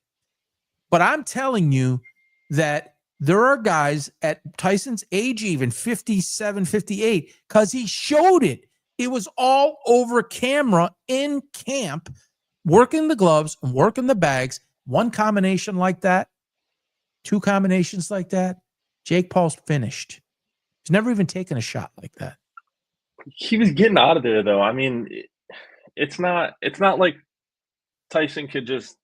But I'm telling you that there are guys at Tyson's age, even 57, 58, because he showed it. It was all over camera in camp, working the gloves and working the bags. One combination like that, 2 combinations like that, Jake Paul's finished. He's never even taken a shot like that. He was getting out of there, though. I mean, it's not like Tyson could just.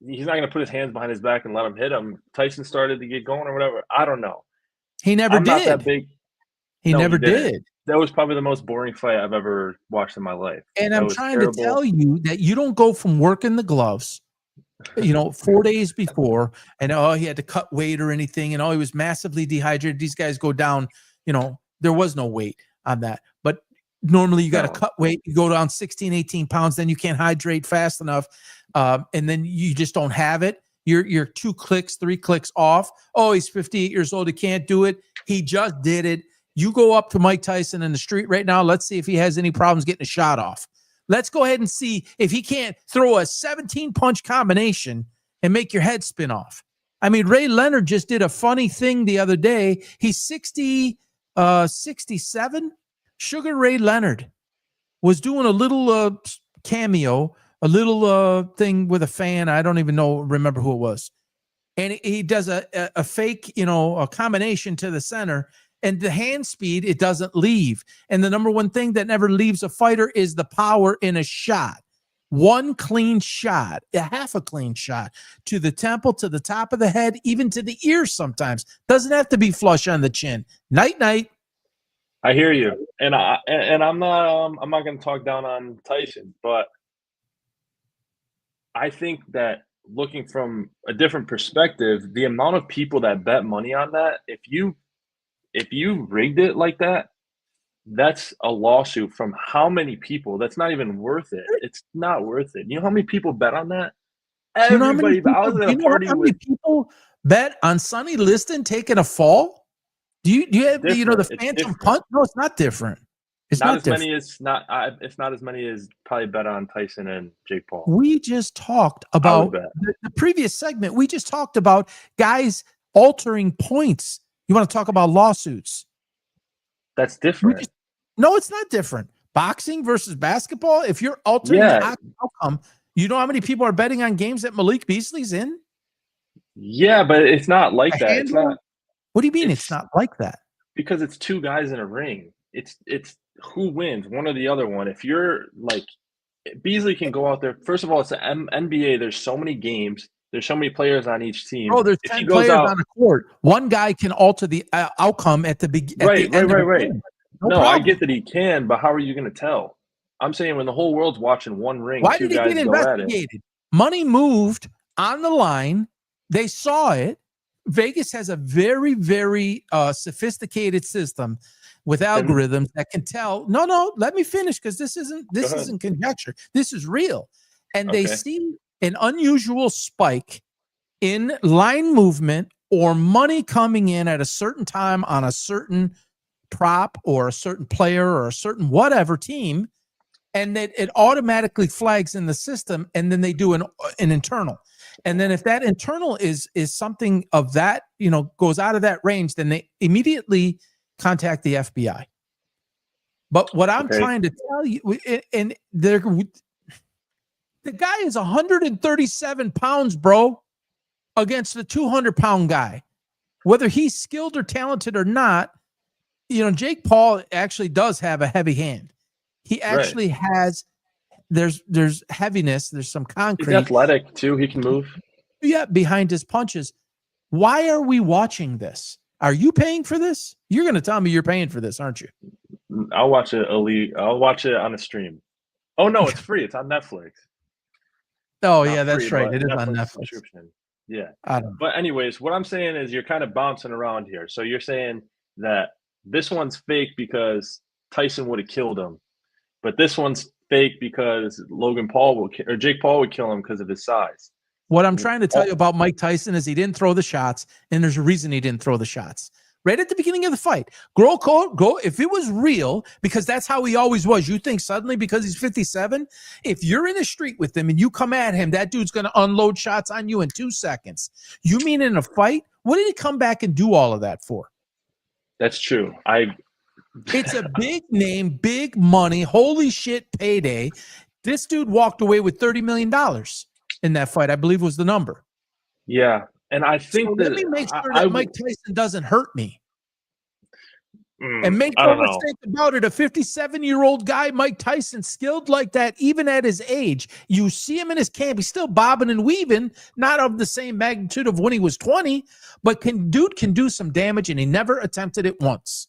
He's not going to put his hands behind his back and let him hit him. Tyson started to get going or whatever. I don't know. He never did. Not that big. He never did. That was probably the most boring fight I've ever watched in my life. And I'm trying to tell you that you don't go from working the gloves, 4 days before, and he had to cut weight or anything, and he was massively dehydrated. These guys go down, there was no weight on that. But Normally you got to cut weight. You go down 16, 18 pounds, then you can't hydrate fast enough. And then you just don't have it. You're 2 clicks, 3 clicks off. Oh, he's 58 years old. He can't do it. He just did it. You go up to Mike Tyson in the street right now. Let's see if he has any problems getting a shot off. Let's go ahead and see if he can't throw a 17 punch combination and make your head spin off. I mean, Ray Leonard just did a funny thing the other day. He's 67. Sugar Ray Leonard was doing a little cameo, a little thing with a fan. I don't even remember who it was. And he does a fake, a combination to the center. And the hand speed, it doesn't leave. And the number one thing that never leaves a fighter is the power in a shot. One clean shot, a half a clean shot to the temple, to the top of the head, even to the ear sometimes. Doesn't have to be flush on the chin. Night, night. I hear you. And I'm not going to talk down on Tyson, but I think that looking from a different perspective, the amount of people that bet money on that, if you rigged it like that, that's a lawsuit from how many people? That's not even worth it. It's not worth it. You know how many people bet on that? Everybody. I was at a party how many people bet on Sonny Liston taking a fall? Do you have the phantom punt? No, it's not different. It's not as many as it's not as many as probably bet on Tyson and Jake Paul. We just talked about the previous segment. We just talked about guys altering points. You want to talk about lawsuits? That's different. No, it's not different. Boxing versus basketball. If you're altering the outcome, you know how many people are betting on games that Malik Beasley's in? Yeah, but it's not like that. It's not. What do you mean it's not like that? Because it's 2 guys in a ring. It's who wins, one or the other one. If you're like Beasley can go out there. First of all, it's the NBA. There's so many games. There's so many players on each team. Oh, there's 10 players on a court. One guy can alter the outcome at the beginning. Right. No, I get that he can, but how are you going to tell? I'm saying when the whole world's watching one ring, why did he get investigated? Money moved on the line. They saw it. Vegas has a very, very sophisticated system with algorithms that can tell. No, let me finish because this isn't conjecture. This is real. And they see an unusual spike in line movement or money coming in at a certain time on a certain prop or a certain player or a certain whatever team, and that it automatically flags in the system, and then they do an internal. And then if that internal is something of that, goes out of that range, then they immediately contact the FBI. But what I'm trying to tell you, and the guy is 137 pounds, bro, against a 200-pound guy. Whether he's skilled or talented or not, Jake Paul actually does have a heavy hand. He actually has. There's heaviness. There's some concrete. He's athletic too. He can move. Yeah, behind his punches. Why are we watching this? Are you paying for this? You're going to tell me you're paying for this, aren't you? I'll watch it. I'll watch it on a stream. Oh no, it's free. It's on Netflix. Oh yeah, that's right. It is on Netflix. Yeah. But anyways, what I'm saying is you're kind of bouncing around here. So you're saying that this one's fake because Tyson would have killed him, but this one's fake because Jake Paul would kill him because of his size. What I'm trying to tell you about Mike Tyson is he didn't throw the shots, and there's a reason he didn't throw the shots. Right at the beginning of the fight, go. If it was real, because that's how he always was. You think suddenly because he's 57, if you're in the street with him and you come at him, that dude's going to unload shots on you in 2 seconds. You mean in a fight? What did he come back and do all of that for? That's true. It's a big name, big money, holy shit payday. This dude walked away with $30 million in that fight, I believe was the number. Yeah. And I think let me make sure that Mike Tyson doesn't hurt me. And make no mistake about it, a 57-year-old guy, Mike Tyson, skilled like that, even at his age. You see him in his camp, he's still bobbing and weaving, not of the same magnitude of when he was 20, but dude can do some damage, and he never attempted it once.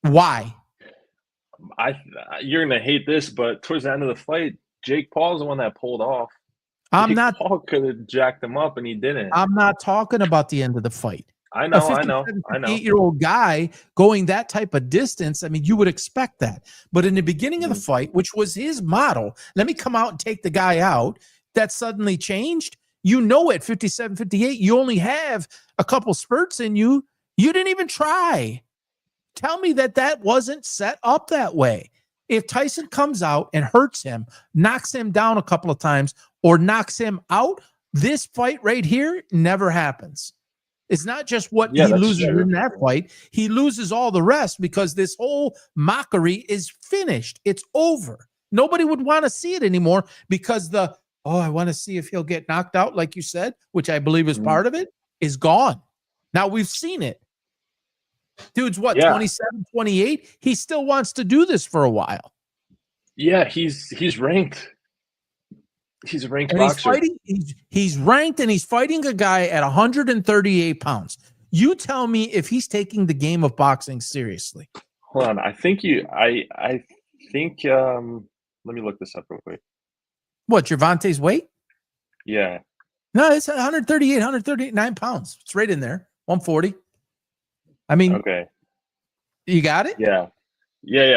Why? You're going to hate this, but towards the end of the fight, Jake Paul's the one that pulled off. Paul could have jacked him up, and he didn't. I'm not talking about the end of the fight. I A know. 57, 58-year-old guy going that type of distance, I mean, you would expect that. But in the beginning of the fight, which was his model, let me come out and take the guy out, that suddenly changed. You know, at 57, 58, you only have a couple spurts in you. You didn't even try. Tell me that wasn't set up that way. If Tyson comes out and hurts him, knocks him down a couple of times, or knocks him out, this fight right here never happens. It's not just what he loses in that fight. He loses all the rest because this whole mockery is finished. It's over. Nobody would want to see it anymore because I want to see if he'll get knocked out, like you said, which I believe is part of it, is gone. Now we've seen it. Dude's 27, 28? He still wants to do this for a while. Yeah, he's ranked. He's a ranked and boxer. He's ranked, and he's fighting a guy at 138 pounds. You tell me if he's taking the game of boxing seriously. Hold on. I think let me look this up real quick. What, Gervonta's weight? Yeah. No, it's 138, 139 pounds. It's right in there. 140. I mean, okay. You got it? Yeah.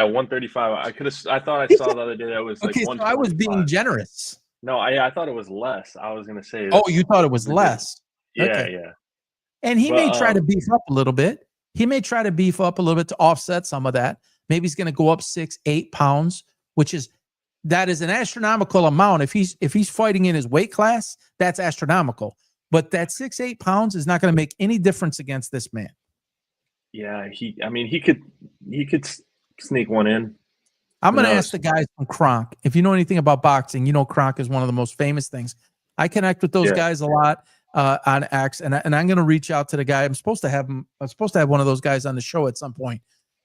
135. I thought I saw the other day that was like okay, so I was being generous. No, I thought it was less. I was gonna say. Oh, you thought it was less? Yeah, okay. yeah. And he may try to beef up a little bit. He may try to beef up a little bit to offset some of that. Maybe he's going to go up 6-8 pounds, that is an astronomical amount. If he's fighting in his weight class, that's astronomical. But that 6-8 pounds is not going to make any difference against this man. Yeah, he could sneak one in. I'm going to ask the guys from Kronk. If you know anything about boxing, you know Kronk is one of the most famous things. I connect with those guys a lot on X, and I'm going to reach out to the guy. I'm supposed to have one of those guys on the show at some point,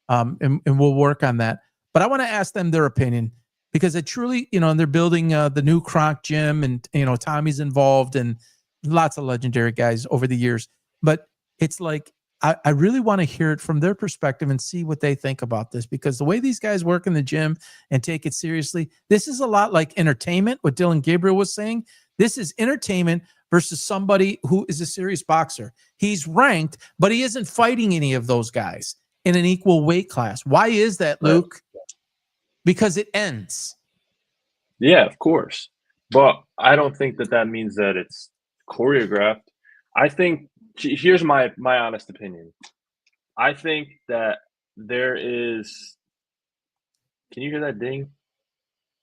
and we'll work on that. But I want to ask them their opinion because it truly, and they're building the new Kronk gym, and Tommy's involved, and lots of legendary guys over the years. But it's like, I really want to hear it from their perspective and see what they think about this, because the way these guys work in the gym and take it seriously, this is a lot like entertainment, what Dylan Gabriel was saying. This is entertainment versus somebody who is a serious boxer. He's ranked, but he isn't fighting any of those guys in an equal weight class. Why is that, Luke? Because it ends. Yeah, of course. But I don't think that means that it's choreographed. I think, here's my honest opinion. I think that there is. Can you hear that ding?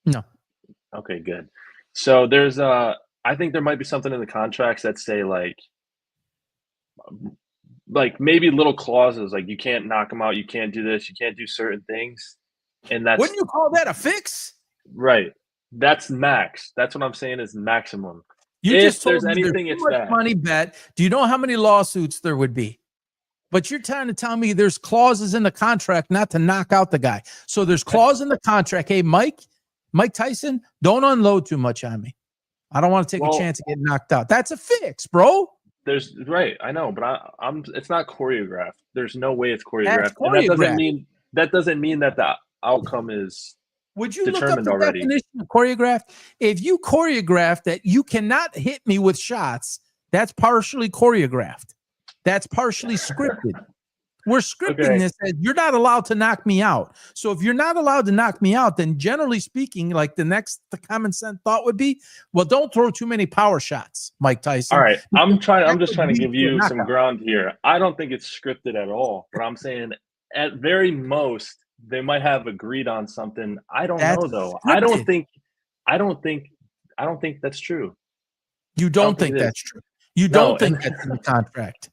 No. Okay, good. So there's I think there might be something in the contracts that say like maybe little clauses like you can't knock him out, you can't do this, you can't do certain things, and that's. Wouldn't you call that a fix? Right. That's max. That's what I'm saying is maximum. You just told there's me anything, there's it's too much that. money bet. Do you know how many lawsuits there would be? But you're trying to tell me there's clauses in the contract not to knock out the guy. So there's clause in the contract. Hey, Mike Tyson, don't unload too much on me. I don't want to take a chance of getting knocked out. That's a fix, bro. There's right. I know, but I'm. It's not choreographed. There's no way it's choreographed. That's choreographed. And that doesn't mean that the outcome is. Would you look up the definition of choreographed? If you choreograph that you cannot hit me with shots, that's partially choreographed. That's partially scripted. We're scripting this as you're not allowed to knock me out. So if you're not allowed to knock me out, then generally speaking, like the common sense thought would be, well, don't throw too many power shots, Mike Tyson. All right. I'm just trying to give you some ground here. I don't think it's scripted at all, but I'm saying at very most, they might have agreed on something. I don't know though. I don't think that's true. You don't think that's true. You don't think that's in the contract.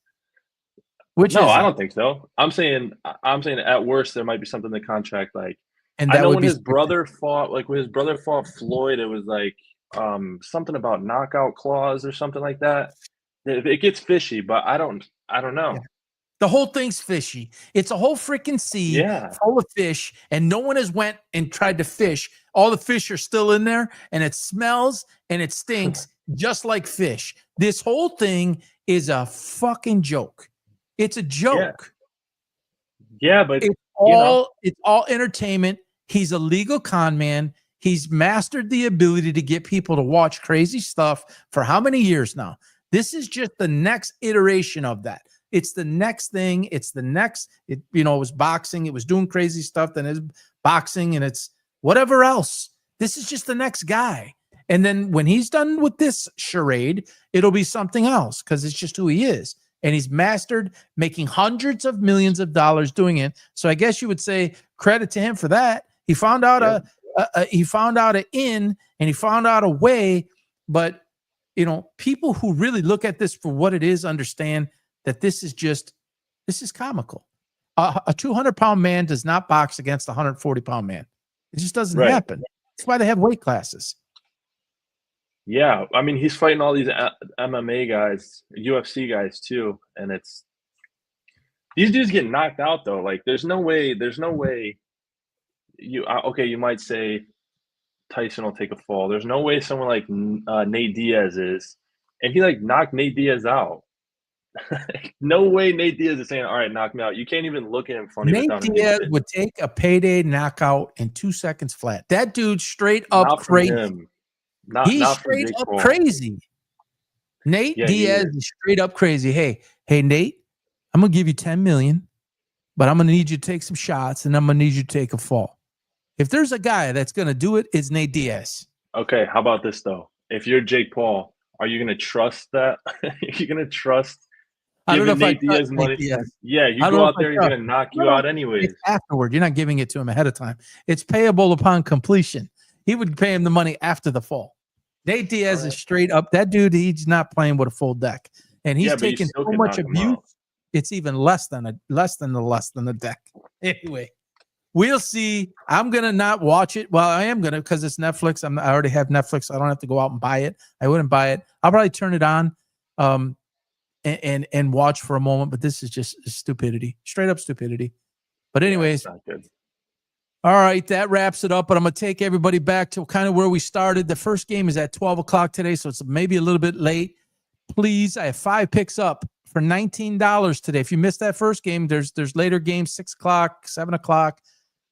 I don't think so. I'm saying at worst there might be something in the contract like. And I know when his brother fought, Floyd, it was like something about knockout clause or something like that. It gets fishy, but I don't know. Yeah. The whole thing's fishy. It's a whole freaking sea full of fish, and no one has went and tried to fish. All the fish are still in there, and it smells and it stinks just like fish. This whole thing is a fucking joke. It's a joke. Yeah, but it's all entertainment. He's a legal con man. He's mastered the ability to get people to watch crazy stuff for how many years now? This is just the next iteration of that. It's the next thing. It's the next, it was boxing. It was doing crazy stuff. Then it's boxing and it's whatever else. This is just the next guy. And then when he's done with this charade, it'll be something else because it's just who he is. And he's mastered making hundreds of millions of dollars doing it. So I guess you would say credit to him for that. He found out he found out an in and he found out a way. But people who really look at this for what it is understand that this is comical. A 200-pound man does not box against a 140-pound man. It just doesn't happen. That's why they have weight classes. Yeah, I mean, he's fighting all these MMA guys, UFC guys too, and these dudes get knocked out though. Like, there's no way. You might say Tyson will take a fall. There's no way someone like Nate Diaz is, and he knocked Nate Diaz out. No way Nate Diaz is saying, "All right, knock me out." You can't even look at him funny. Nate Diaz would take a payday knockout in 2 seconds flat. That dude straight up crazy. He's straight up crazy. Nate Diaz is straight up crazy. Hey, Nate, I'm gonna give you $10 million, but I'm gonna need you to take some shots, and I'm gonna need you to take a fall. If there's a guy that's gonna do it, it's Nate Diaz. Okay, how about this though? If you're Jake Paul, are you gonna trust that? You're gonna trust? I don't know if Nate Diaz money. Diaz. Yeah, you go out there, he's gonna knock you out anyways. It's afterward, you're not giving it to him ahead of time. It's payable upon completion. He would pay him the money after the fall. Nate Diaz is straight up. That dude, he's not playing with a full deck, and he's taking so much abuse. It's even less than the deck. Anyway, we'll see. I'm gonna not watch it. Well, I am gonna because it's Netflix. I already have Netflix. I don't have to go out and buy it. I wouldn't buy it. I'll probably turn it on, and watch for a moment. But this is just stupidity, straight up stupidity. But anyways. Not good. All right, that wraps it up, but I'm going to take everybody back to kind of where we started. The first game is at 12 o'clock today, so it's maybe a little bit late. Please, I have 5 picks up for $19 today. If you missed that first game, there's later games, 6 o'clock, 7 o'clock.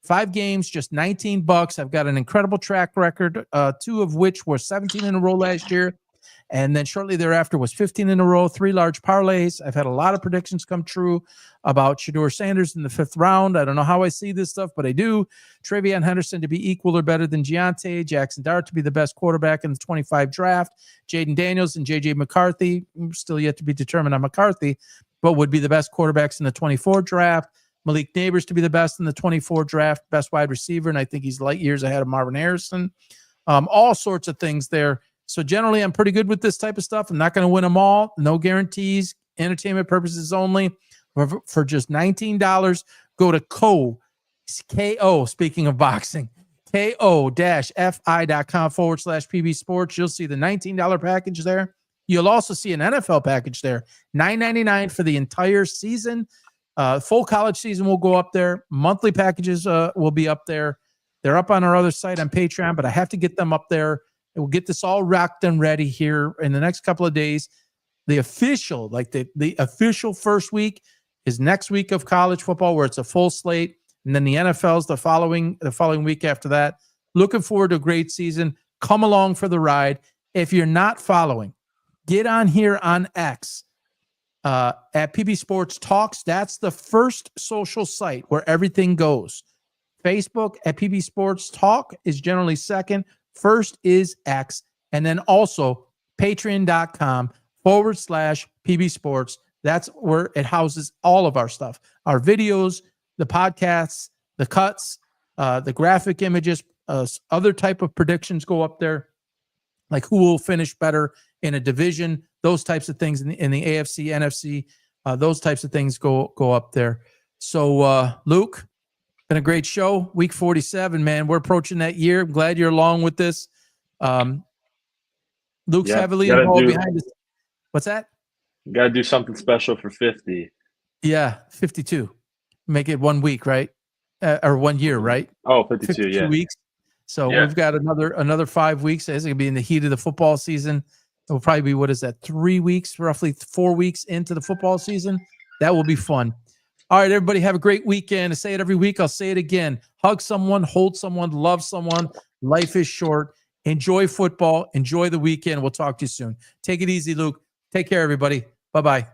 5 games, just $19. I've got an incredible track record, 2 of which were 17 in a row last year. And then shortly thereafter was 15 in a row, 3 large parlays. I've had a lot of predictions come true about Shedeur Sanders in the 5th round. I don't know how I see this stuff, but I do. Travion Henderson to be equal or better than Giante. Jaxson Dart to be the best quarterback in the 25 draft. Jaden Daniels and J.J. McCarthy, still yet to be determined on McCarthy, but would be the best quarterbacks in the 24 draft. Malik Neighbors to be the best in the 24 draft, best wide receiver, and I think he's light years ahead of Marvin Harrison. All sorts of things there. So generally, I'm pretty good with this type of stuff. I'm not going to win them all. No guarantees. Entertainment purposes only. For just $19, go to KO, speaking of boxing, ko-fi.com/PB Sports. You'll see the $19 package there. You'll also see an NFL package there. $9.99 for the entire season. Full college season will go up there. Monthly packages will be up there. They're up on our other site on Patreon, but I have to get them up there. We'll get this all rocked and ready here in the next couple of days. The official, the official first week is next week of college football, where it's a full slate, and then the NFL's the following week after that. Looking forward to a great season. Come along for the ride. If you're not following, get on here on X at PB Sports Talks. That's the first social site where everything goes. Facebook at PB Sports Talk is generally second. First is X, and then also patreon.com/PB Sports. That's where it houses all of our stuff, our videos, the podcasts, the cuts, the graphic images, other type of predictions go up there, like who will finish better in a division, those types of things in the AFC, NFC, those types of things go up there. So, Luke, been a great show. Week 47, man. We're approaching that year. I'm glad you're along with this. Luke's heavily involved behind this. What's that? You got to do something special for 50. Yeah, 52. Make it 1 week, right? Or 1 year, right? Oh, 52 weeks. So we've got another 5 weeks. It's going to be in the heat of the football season. It will probably be, 3 weeks, roughly 4 weeks into the football season. That will be fun. All right, everybody, have a great weekend. I say it every week. I'll say it again. Hug someone, hold someone, love someone. Life is short. Enjoy football. Enjoy the weekend. We'll talk to you soon. Take it easy, Luke. Take care, everybody. Bye-bye.